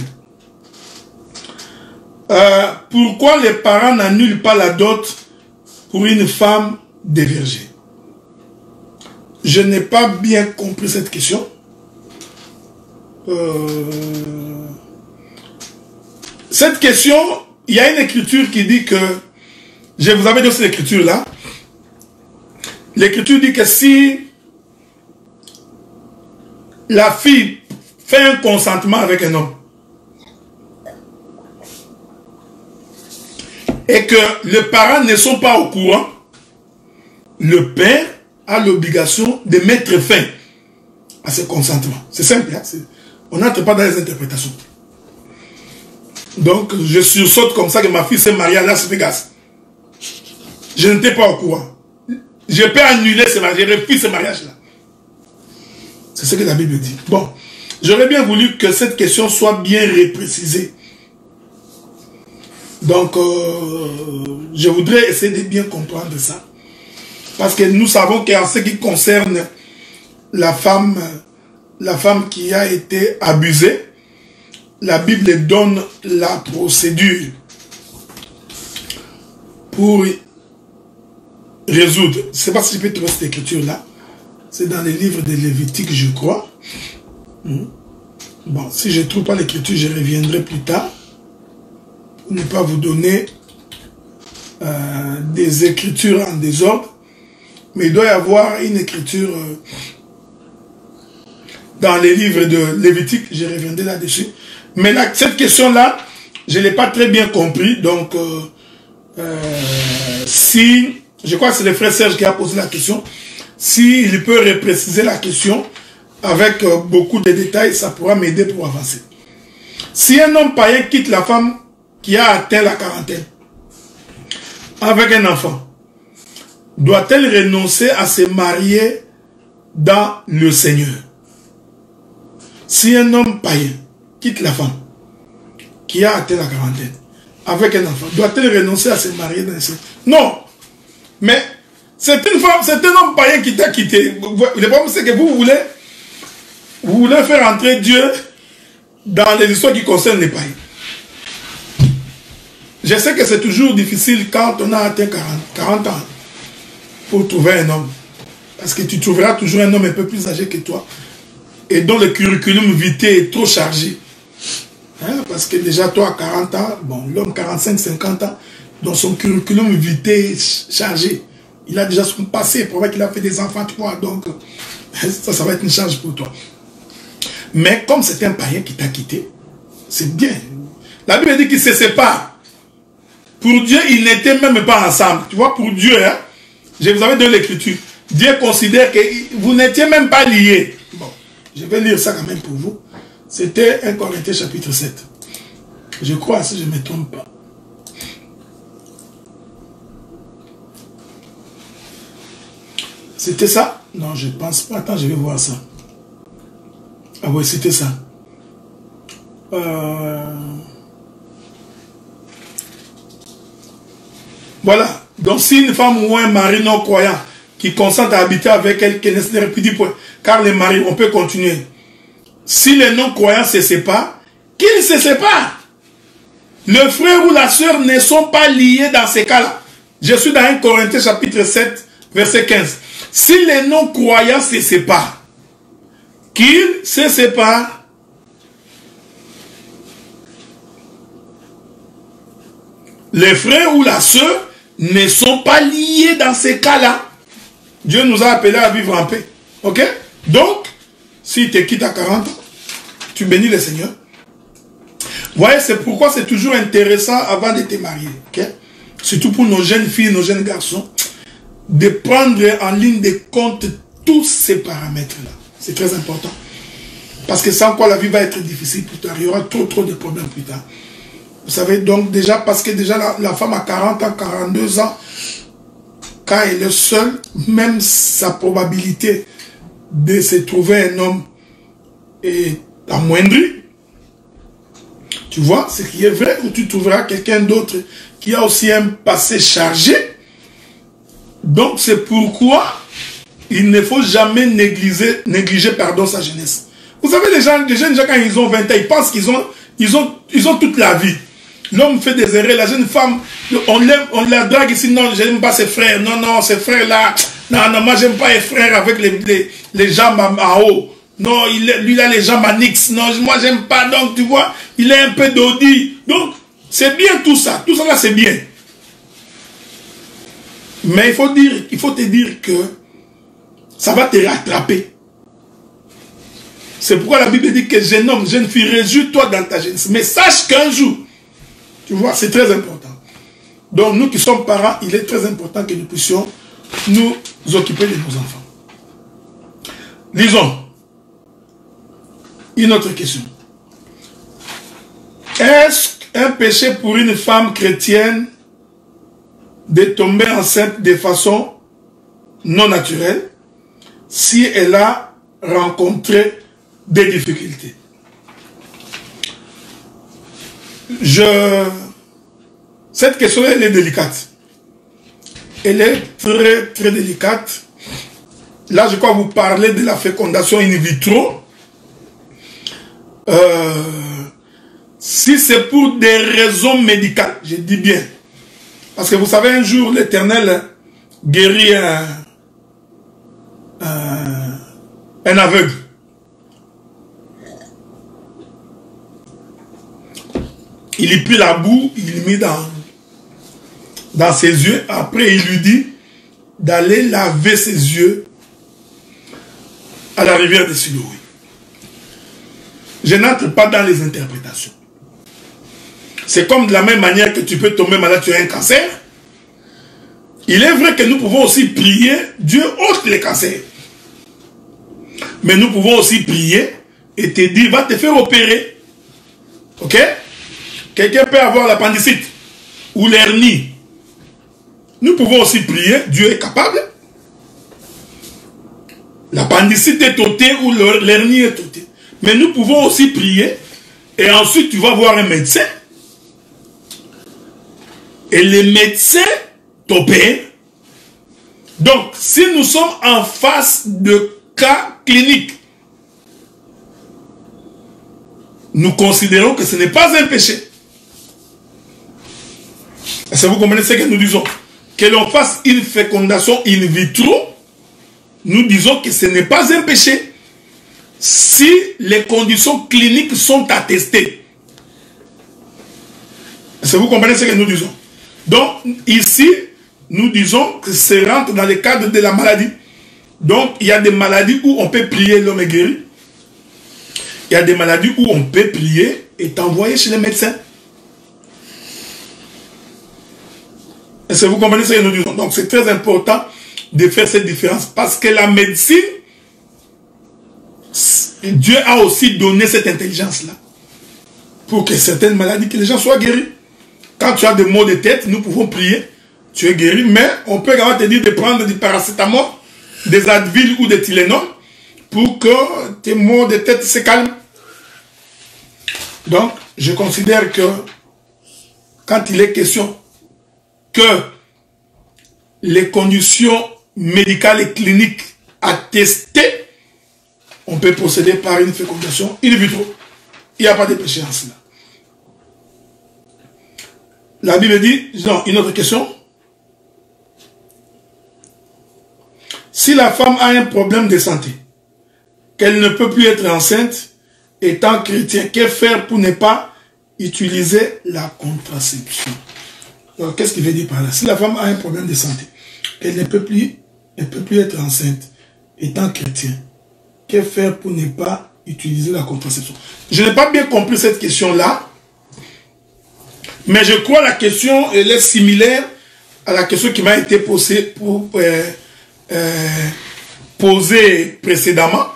Pourquoi les parents n'annulent pas la dot pour une femme dévergée? Je n'ai pas bien compris cette question. Cette question, il y a une écriture qui dit que, je vous avais dit cette écriture là, l'écriture dit que si la fille fait un consentement avec un homme et que les parents ne sont pas au courant, le père a l'obligation de mettre fin à ce consentement. C'est simple, hein? On n'entre pas dans les interprétations. Donc, je sursaute comme ça que ma fille s'est mariée à Las Vegas. Je n'étais pas au courant. Je peux annuler ce mariage, je refuse ce mariage-là. C'est ce que la Bible dit. Bon, j'aurais bien voulu que cette question soit bien reprécisée. Donc, je voudrais essayer de bien comprendre ça. Parce que nous savons qu'en ce qui concerne la femme qui a été abusée, la Bible donne la procédure pour résoudre. Je ne sais pas si je peux trouver cette écriture-là. C'est dans les livres de Lévitique, je crois. Bon, si je ne trouve pas l'écriture, je reviendrai plus tard. Pour ne pas vous donner des écritures en désordre. Mais il doit y avoir une écriture dans les livres de Lévitique. Je reviendrai là-dessus. Mais là, cette question-là, je ne l'ai pas très bien compris. Donc, si... Je crois que c'est le frère Serge qui a posé la question. S'il peut repréciser la question avec beaucoup de détails, ça pourra m'aider pour avancer. Si un homme païen quitte la femme qui a atteint la quarantaine avec un enfant, doit-elle renoncer à se marier dans le Seigneur? Si un homme païen quitte la femme qui a atteint la quarantaine avec un enfant, doit-elle renoncer à se marier dans le Seigneur? Non! Mais c'est une femme, c'est un homme païen qui t'a quitté. Le problème, c'est que vous voulez faire entrer Dieu dans les histoires qui concernent les païens. Je sais que c'est toujours difficile quand on a atteint 40 ans pour trouver un homme. Parce que tu trouveras toujours un homme un peu plus âgé que toi et dont le curriculum vitae est trop chargé. Hein? Parce que déjà, toi, à 40 ans, bon, l'homme 45-50 ans, dans son curriculum vitae est chargé. Il a déjà son passé, probablement qu'il a fait des enfants, tu vois, donc ça va être une charge pour toi. Mais comme c'est un païen qui t'a quitté, c'est bien. La Bible dit qu'ils se séparent. Pour Dieu, ils n'étaient même pas ensemble. Tu vois, pour Dieu, hein, je vous avais donné l'écriture. Dieu considère que vous n'étiez même pas liés. Bon, je vais lire ça quand même pour vous. C'était 1 Corinthiens chapitre 7. Je crois, si je ne me trompe pas. C'était ça? Non, je ne pense pas. Attends, je vais voir ça. Ah oui, c'était ça. Voilà. Donc, si une femme ou un mari non croyant qui consent à habiter avec elle, qu'elle ne se répudie point. Car les maris, on peut continuer. Si les non-croyants se séparent, qu'ils se séparent. Le frère ou la sœur ne sont pas liés dans ces cas-là. Je suis dans 1 Corinthiens chapitre 7, verset 15. Si les non-croyants se séparent, qu'ils se séparent. Les frères ou la sœur ne sont pas liés dans ces cas-là. Dieu nous a appelés à vivre en paix. Ok? Donc, s'il te quitte à 40 ans, tu bénis le Seigneur. Vous voyez, c'est pourquoi c'est toujours intéressant avant de te marier. Ok? Surtout pour nos jeunes filles, nos jeunes garçons, de prendre en ligne de compte tous ces paramètres-là. C'est très important. Parce que sans quoi la vie va être difficile plus tard. Il y aura trop de problèmes plus tard. Vous savez, donc déjà, parce que déjà la femme a 40 ans, 42 ans, quand elle est seule, même sa probabilité de se trouver un homme est amoindrie. Tu vois, ce qui est vrai, où tu trouveras quelqu'un d'autre qui a aussi un passé chargé. Donc c'est pourquoi il ne faut jamais négliger sa jeunesse. Vous savez, les jeunes gens, quand ils ont 20 ans, ils pensent qu'ils ont toute la vie. L'homme fait des erreurs, la jeune femme, on la drague ici, non, je n'aime pas ses frères, non, ces frères-là, non, moi j'aime pas les frères avec les jambes en haut. Non, lui il a les jambes en X, non, moi j'aime pas, donc tu vois, il est un peu dodi. Donc, c'est bien tout ça là c'est bien. Mais il faut te dire que ça va te rattraper. C'est pourquoi la Bible dit que jeune homme, jeune fille, réjouis-toi dans ta jeunesse. Mais sache qu'un jour, tu vois, c'est très important. Donc nous qui sommes parents, il est très important que nous puissions nous occuper de nos enfants. Lisons. Une autre question. Est-ce un péché pour une femme chrétienne de tomber enceinte de façon non naturelle si elle a rencontré des difficultés? Cette question, elle est délicate. Elle est très, très délicate. Là, je crois vous parler de la fécondation in vitro. Si c'est pour des raisons médicales, je dis bien. Parce que vous savez, un jour, l'Éternel guérit un aveugle. Il y prit la boue, il l'y mit dans ses yeux. Après, il lui dit d'aller laver ses yeux à la rivière de Siloé. Je n'entre pas dans les interprétations. C'est comme de la même manière que tu peux tomber malade, tu as un cancer. Il est vrai que nous pouvons aussi prier, Dieu ôte les cancers. Mais nous pouvons aussi prier et te dire, va te faire opérer. Ok? Quelqu'un peut avoir l'appendicite ou l'hernie. Nous pouvons aussi prier, Dieu est capable. L'appendicite est ôtée ou l'hernie est ôtée. Mais nous pouvons aussi prier et ensuite tu vas voir un médecin. Et les médecins t'opèrent. Donc, si nous sommes en face de cas cliniques, nous considérons que ce n'est pas un péché. Est-ce que vous comprenez ce que nous disons? Que l'on fasse une fécondation in vitro, nous disons que ce n'est pas un péché si les conditions cliniques sont attestées. Est-ce que vous comprenez ce que nous disons? Donc, ici, nous disons que c'est rentre dans le cadre de la maladie. Donc, il y a des maladies où on peut prier, l'homme est guéri. Il y a des maladies où on peut prier et t'envoyer chez les médecins. Est-ce que vous comprenez ce que nous disons? Donc, c'est très important de faire cette différence. Parce que la médecine, Dieu a aussi donné cette intelligence-là. Pour que certaines maladies, que les gens soient guéris. Quand tu as des maux de tête, nous pouvons prier. Tu es guéri, mais on peut également te dire de prendre du paracétamol, des Advil ou des Tylenol pour que tes maux de tête se calment. Donc, je considère que quand il est question que les conditions médicales et cliniques attestées, on peut procéder par une fécondation in vitro. Il n'y a pas de péché en cela. La Bible dit, non, une autre question. Si la femme a un problème de santé, qu'elle ne peut plus être enceinte, étant chrétien, que faire pour ne pas utiliser la contraception? Alors, qu'est-ce qu'il veut dire par là? Si la femme a un problème de santé, elle ne peut plus être enceinte, étant chrétien, que faire pour ne pas utiliser la contraception? Je n'ai pas bien compris cette question-là, mais je crois que la question elle est similaire à la question qui m'a été posée précédemment.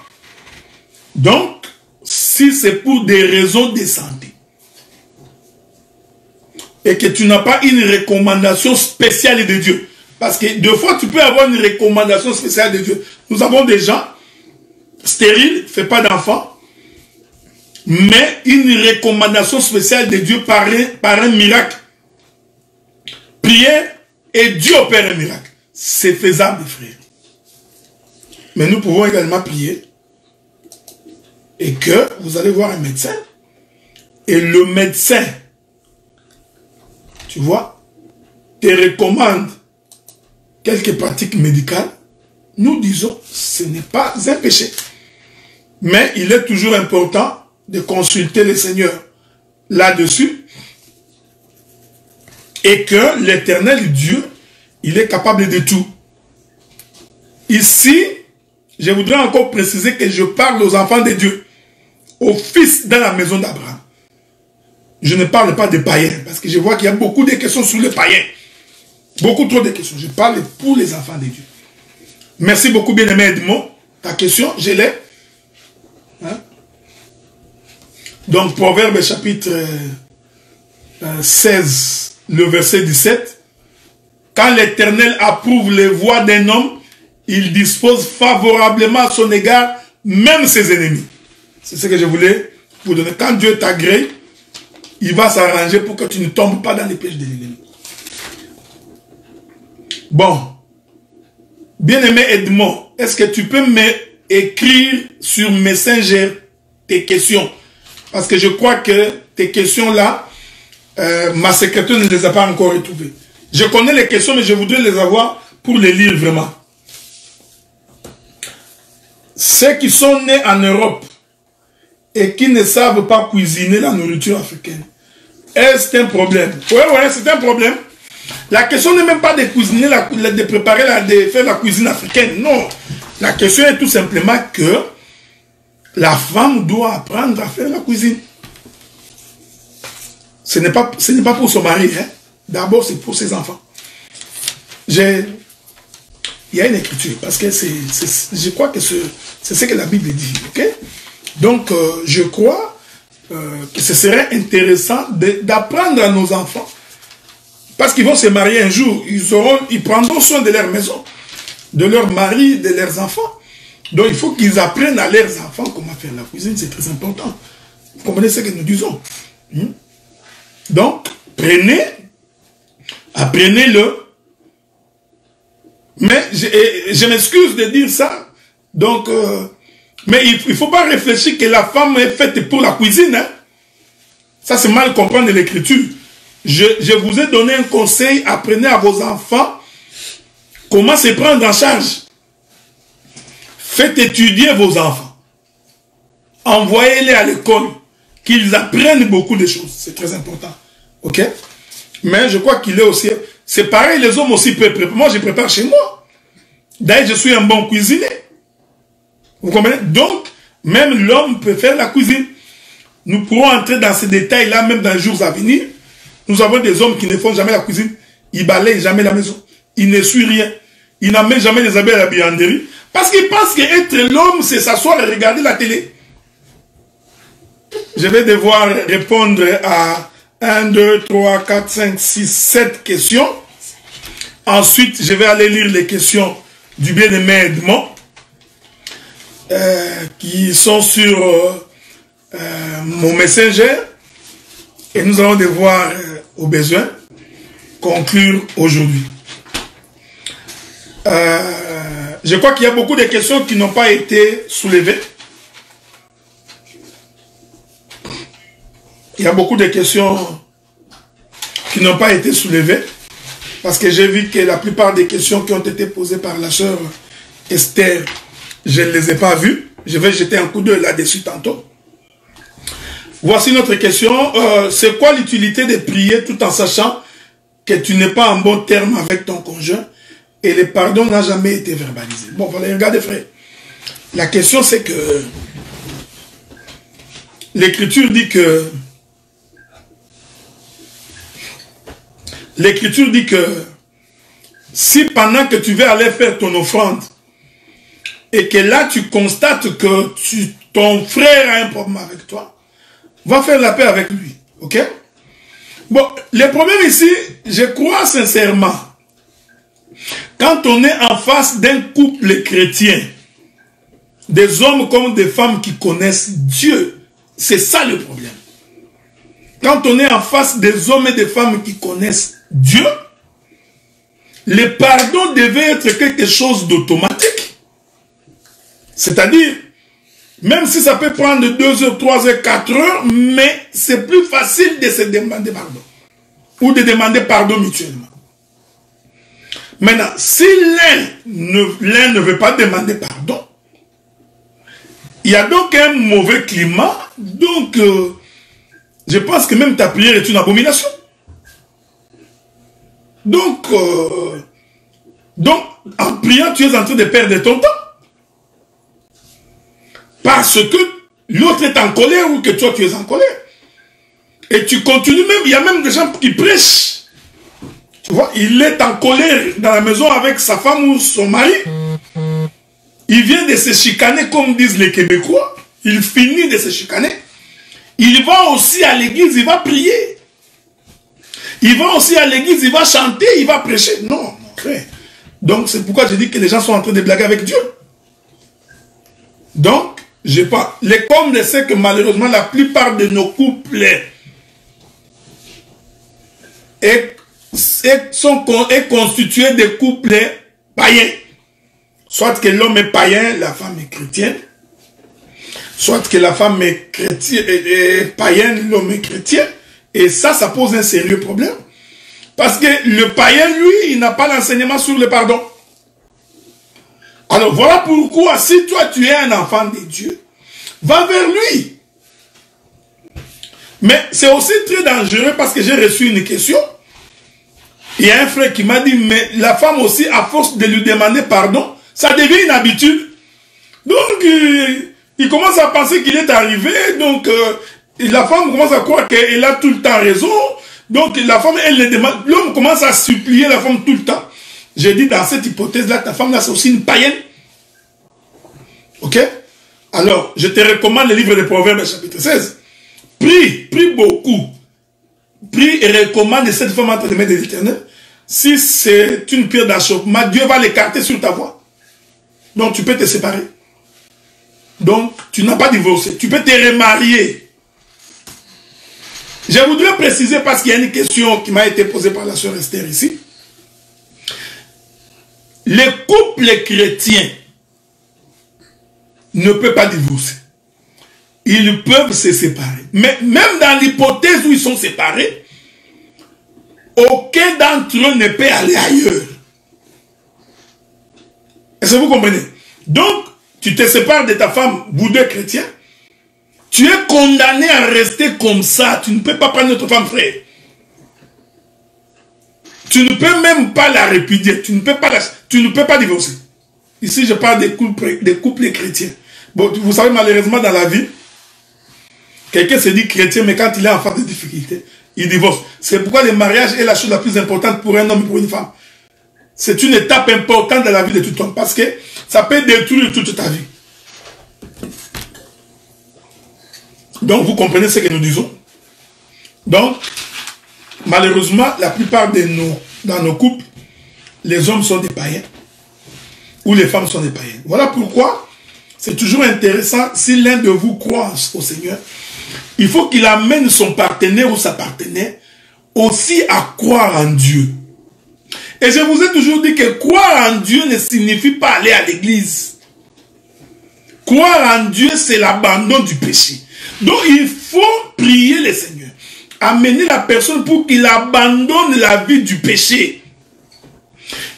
Donc, si c'est pour des raisons de santé et que tu n'as pas une recommandation spéciale de Dieu, parce que deux fois tu peux avoir une recommandation spéciale de Dieu. Nous avons des gens stériles, ne font pas d'enfants, mais une recommandation spéciale de Dieu par un miracle. Prier et Dieu opère un miracle. C'est faisable, frère. Mais nous pouvons également prier et que vous allez voir un médecin et le médecin, tu vois, te recommande quelques pratiques médicales. Nous disons, ce n'est pas un péché. Mais il est toujours important de consulter le Seigneur là-dessus et que l'Éternel Dieu, il est capable de tout. Ici, je voudrais encore préciser que je parle aux enfants de Dieu, aux fils dans la maison d'Abraham. Je ne parle pas des païens, parce que je vois qu'il y a beaucoup de questions sur les païens. Beaucoup trop de questions. Je parle pour les enfants de Dieu. Merci beaucoup, bien-aimé Edmond. Ta question, je l'ai. Hein? Donc, Proverbe chapitre 16, le verset 17. Quand l'Éternel approuve les voies d'un homme, il dispose favorablement à son égard, même ses ennemis. C'est ce que je voulais vous donner. Quand Dieu t'agrée, il va s'arranger pour que tu ne tombes pas dans les pièges de l'ennemi. Bon. Bien-aimé Edmond, est-ce que tu peux m'écrire sur Messenger tes questions? Parce que je crois que tes questions-là, ma secrétaire ne les a pas encore retrouvées. Je connais les questions, mais je voudrais les avoir pour les lire vraiment. Ceux qui sont nés en Europe et qui ne savent pas cuisiner la nourriture africaine, est-ce un problème? Oui, c'est un problème. La question n'est même pas de cuisiner, de préparer, de faire la cuisine africaine. Non. La question est tout simplement que la femme doit apprendre à faire la cuisine. Ce n'est pas pour son mari. Hein. D'abord, c'est pour ses enfants. Il y a une écriture, parce que je crois que c'est ce que la Bible dit. Okay? Donc, je crois que ce serait intéressant d'apprendre à nos enfants. Parce qu'ils vont se marier un jour, ils prendront soin de leur maison, de leur mari, de leurs enfants. Donc il faut qu'ils apprennent à leurs enfants comment faire la cuisine, c'est très important. Vous comprenez ce que nous disons? Donc, apprenez-le. Mais je m'excuse de dire ça. Donc, mais il ne faut pas réfléchir que la femme est faite pour la cuisine. Hein? Ça, c'est mal comprendre l'écriture. Je vous ai donné un conseil, apprenez à vos enfants comment se prendre en charge. Faites étudier vos enfants. Envoyez-les à l'école, qu'ils apprennent beaucoup de choses. C'est très important. Ok? Mais je crois qu'il est aussi... C'est pareil, les hommes aussi peuvent préparer. Moi, je prépare chez moi. D'ailleurs, je suis un bon cuisinier. Vous comprenez? Donc, même l'homme peut faire la cuisine. Nous pourrons entrer dans ces détails-là, même dans les jours à venir. Nous avons des hommes qui ne font jamais la cuisine. Ils balayent jamais la maison. Ils ne suivent rien. Ils n'amènent jamais les habits à la buanderie. Parce qu'ils pensent qu'être l'homme, c'est s'asseoir et regarder la télé. Je vais devoir répondre à 1, 2, 3, 4, 5, 6, 7 questions. Ensuite, je vais aller lire les questions du bien-aimé Edmond. Qui sont sur mon Messenger. Et nous allons devoir, au besoin, conclure aujourd'hui. Je crois qu'il y a beaucoup de questions qui n'ont pas été soulevées. Il y a beaucoup de questions qui n'ont pas été soulevées. Parce que j'ai vu que la plupart des questions qui ont été posées par la sœur Esther, je ne les ai pas vues. Je vais jeter un coup d'œil là-dessus tantôt. Voici notre question. C'est quoi l'utilité de prier tout en sachant que tu n'es pas en bon terme avec ton conjoint et le pardon n'a jamais été verbalisé? Bon, voilà, regardez frère. La question c'est que l'Écriture dit que si pendant que tu vas aller faire ton offrande et que là tu constates que ton frère a un problème avec toi, va faire la paix avec lui. Ok? Bon, le problème ici, je crois sincèrement, quand on est en face d'un couple chrétien, des hommes comme des femmes qui connaissent Dieu, c'est ça le problème. Quand on est en face des hommes et des femmes qui connaissent Dieu, le pardon devait être quelque chose d'automatique. C'est-à-dire, même si ça peut prendre 2 heures, 3 heures, 4 heures, mais c'est plus facile de se demander pardon. Ou de demander pardon mutuellement. Maintenant, si l'un ne veut pas demander pardon, il y a donc un mauvais climat. Donc, je pense que même ta prière est une abomination. Donc, en priant, tu es en train de perdre ton temps. Parce que l'autre est en colère ou que toi tu es en colère. Et tu continues même, il y a même des gens qui prêchent. Tu vois, il est en colère dans la maison avec sa femme ou son mari. il vient de se chicaner comme disent les Québécois, il finit de se chicaner, il va aussi à l'église, il va prier. Il va aussi à l'église, il va chanter, il va prêcher. Non, mon frère. Donc, c'est pourquoi je dis que les gens sont en train de blaguer avec Dieu. Donc, comme je sais que malheureusement, la plupart de nos couples est constitué de couples païens. Soit que l'homme est païen, la femme est chrétienne. Soit que la femme est païenne, l'homme est chrétien. Et ça pose un sérieux problème. Parce que le païen, lui, il n'a pas l'enseignement sur le pardon. Alors voilà pourquoi, si toi tu es un enfant de Dieu, va vers lui. Mais c'est aussi très dangereux parce que j'ai reçu une question. Il y a un frère qui m'a dit, mais la femme aussi, à force de lui demander pardon, ça devient une habitude. Donc, il commence à penser qu'il est arrivé, donc la femme commence à croire qu'elle a tout le temps raison. Donc la femme, elle le demande, l'homme commence à supplier la femme tout le temps. J'ai dit, dans cette hypothèse-là, ta femme là, c'est aussi une païenne. Ok? Alors, je te recommande le livre de Proverbes, chapitre 16. Prie beaucoup. Prie et recommande cette femme entre les mains de l'Éternel. Si c'est une pierre d'achoppement, Dieu va l'écarter sur ta voie. Donc, tu peux te séparer. Donc, tu n'as pas divorcé. Tu peux te remarier. Je voudrais préciser parce qu'il y a une question qui m'a été posée par la sœur Esther ici. Les couples chrétiens ne peuvent pas divorcer. Ils peuvent se séparer. Mais même dans l'hypothèse où ils sont séparés, aucun d'entre eux ne peut aller ailleurs. Est-ce que vous comprenez? Donc, tu te sépares de ta femme, vous deux chrétiens, tu es condamné à rester comme ça. Tu ne peux pas prendre notre femme, frère. Tu ne peux même pas la répudier. Tu ne peux pas divorcer. Ici, je parle des couples chrétiens. Bon, vous savez, malheureusement, dans la vie, quelqu'un se dit chrétien, mais quand il est en face de difficultés, il divorce. C'est pourquoi le mariage est la chose la plus importante pour un homme et pour une femme. C'est une étape importante dans la vie de tout homme, parce que ça peut détruire toute ta vie. Donc, vous comprenez ce que nous disons. Donc, malheureusement, la plupart dans nos couples, les hommes sont des païens, ou les femmes sont des païennes. Voilà pourquoi c'est toujours intéressant, si l'un de vous croit au Seigneur, il faut qu'il amène son partenaire ou sa partenaire aussi à croire en Dieu. Et je vous ai toujours dit que croire en Dieu ne signifie pas aller à l'église. Croire en Dieu, c'est l'abandon du péché. Donc il faut prier le Seigneur. Amener la personne pour qu'il abandonne la vie du péché.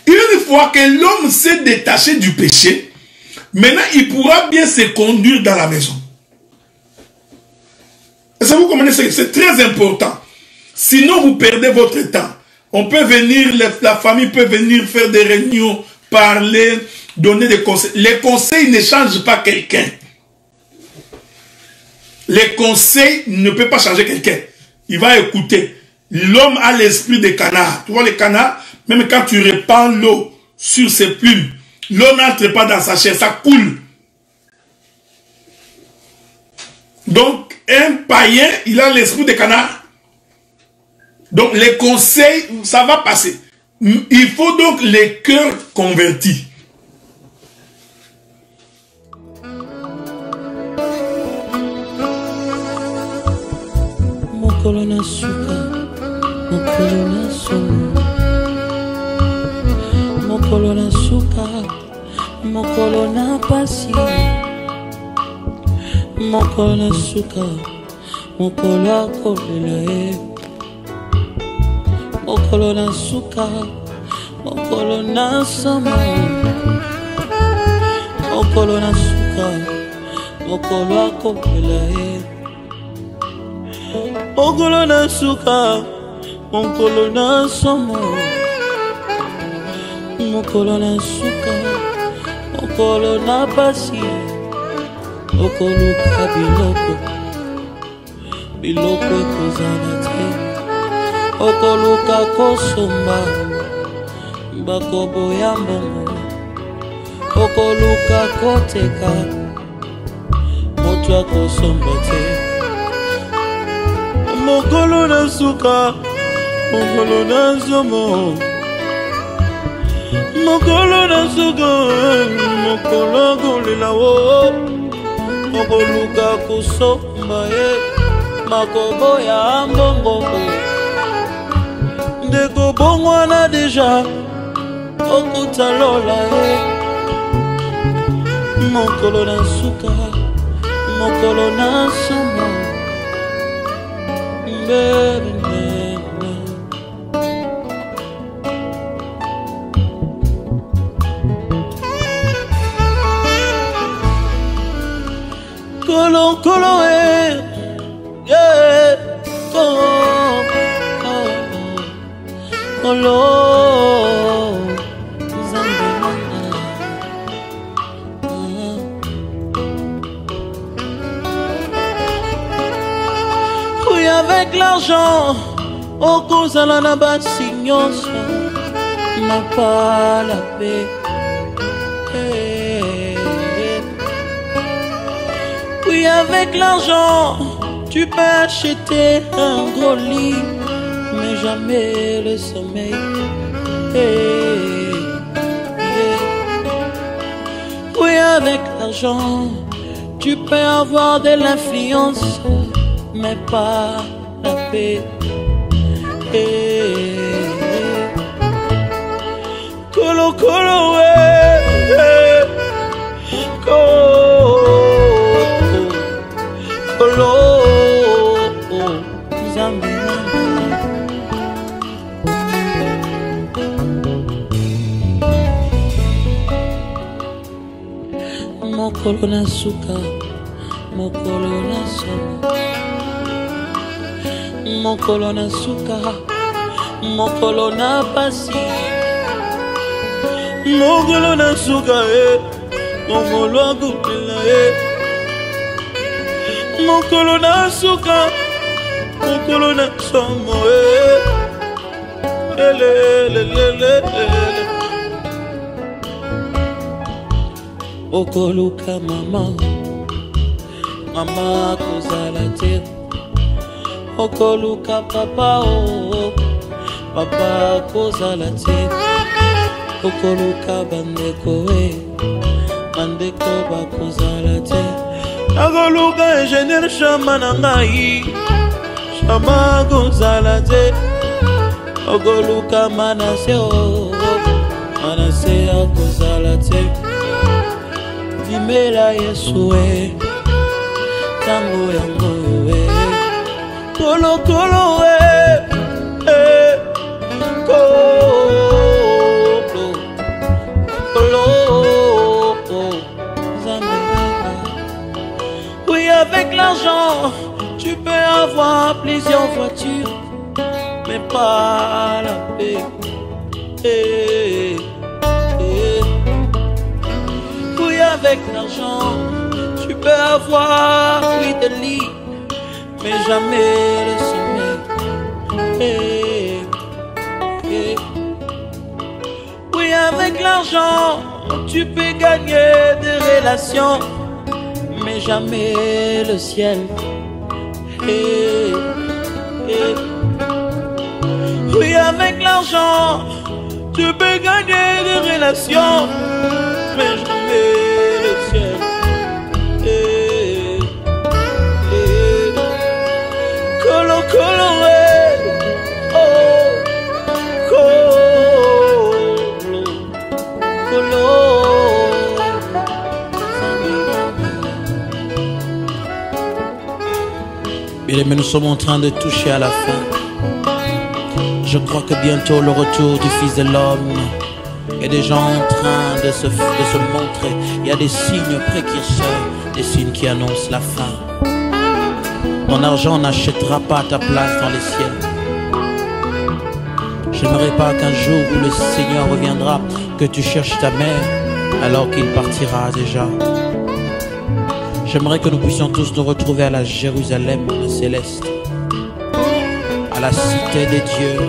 Une fois que l'homme s'est détaché du péché, maintenant il pourra bien se conduire dans la maison. Est-ce que vous comprenez? C'est très important. Sinon vous perdez votre temps. On peut venir, la famille peut venir faire des réunions, parler, donner des conseils. Les conseils ne changent pas quelqu'un. Les conseils ne peuvent pas changer quelqu'un. Il va écouter. L'homme a l'esprit des canards. Tu vois les canards, même quand tu répands l'eau sur ses plumes, l'eau n'entre pas dans sa chair, ça coule. Donc, un païen, il a l'esprit des canards. Donc, les conseils, ça va passer. Il faut donc les cœurs convertis. Mokolona suka, mokolona sono. Mokolona suka, mokolona pasi. Mokolona suka, mokola kolela. Mokolona suka, mokolona sama. Mokolona suka, mokola kolela. Mokolona suka, mokolona sama. Mokolona suka, mokolona pasi. Okoluka biloko ekozala te. Okoluka kosomba bakobo ya mbongo. okoluka koteka moto akosomba te mokolo na suka mokolo na zomo mokolo na suka mokolo kolela wo okoluka kosomba ye makobo ya mbongo ndeko bongwana deja okutalola ye mokolo na suka mokolo na somo kolo kolo yeah kolo avec l'argent, au cause à la basignos, n'a pas la paix. Oui, avec l'argent, tu peux acheter un gros lit, mais jamais le sommeil. Oui, avec l'argent, tu peux avoir de l'influence, mais pas la paix. Colo colo colo zambi mokolo na suka mokolo na somo mokolo na suka mokolo na pasi mokolo na suka mokolo akupela mokolo na suka mokolo na somo okoluka mama mama kozala te okoluka papa papa kozala te okoluka bandeko bandeko bakozala te akoluka ingénieur chama na ngai chama kozala te okoluka manase manase akozala te dimela yesu tango yango kolo kolo oui, avec l'argent, tu peux avoir plusieurs voitures, mais pas la paix. Oui, avec l'argent, tu peux avoir de lits, mais jamais le sommeil. Oui, avec l'argent, tu peux gagner des relations, mais jamais le ciel. Oui, avec l'argent, tu peux gagner des relations, mais jamais le ciel. Colo colo Bien, mais nous sommes en train de toucher à la fin. Je crois que bientôt le retour du Fils de l'homme est déjà en train de se montrer. Il y a des signes précurseurs, des signes qui annoncent la fin. Ton argent n'achètera pas ta place dans les ciels. J'aimerais pas qu'un jour où le Seigneur reviendra, que tu cherches ta mère alors qu'il partira déjà. J'aimerais que nous puissions tous nous retrouver à la Jérusalem céleste, à la cité des dieux,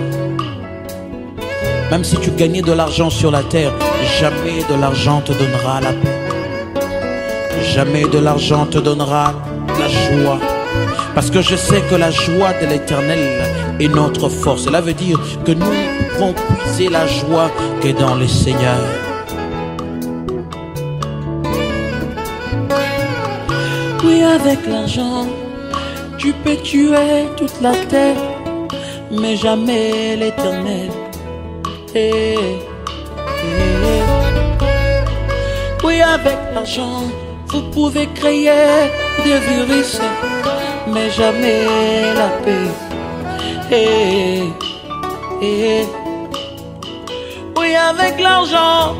Même si tu gagnais de l'argent sur la terre, jamais de l'argent te donnera la paix. Jamais de l'argent te donnera la joie. Parce que je sais que la joie de l'Éternel est notre force. Cela veut dire que nous pouvons puiser la joie qui est dans le Seigneur. Oui, avec l'argent, tu peux tuer toute la terre, mais jamais l'Éternel. Oui, avec l'argent, vous pouvez créer des virus, mais jamais la paix. Oui, avec l'argent,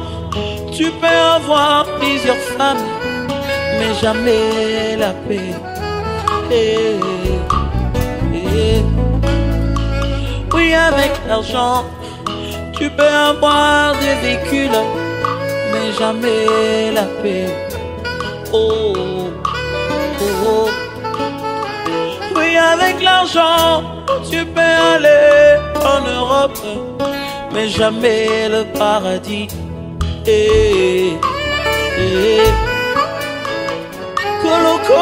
tu peux avoir plusieurs femmes, mais jamais la paix. Oui, avec l'argent, tu peux avoir des véhicules, mais jamais la paix. Oh, oh, oh. Oui, avec l'argent, tu peux aller en Europe, mais jamais le paradis. Koloko,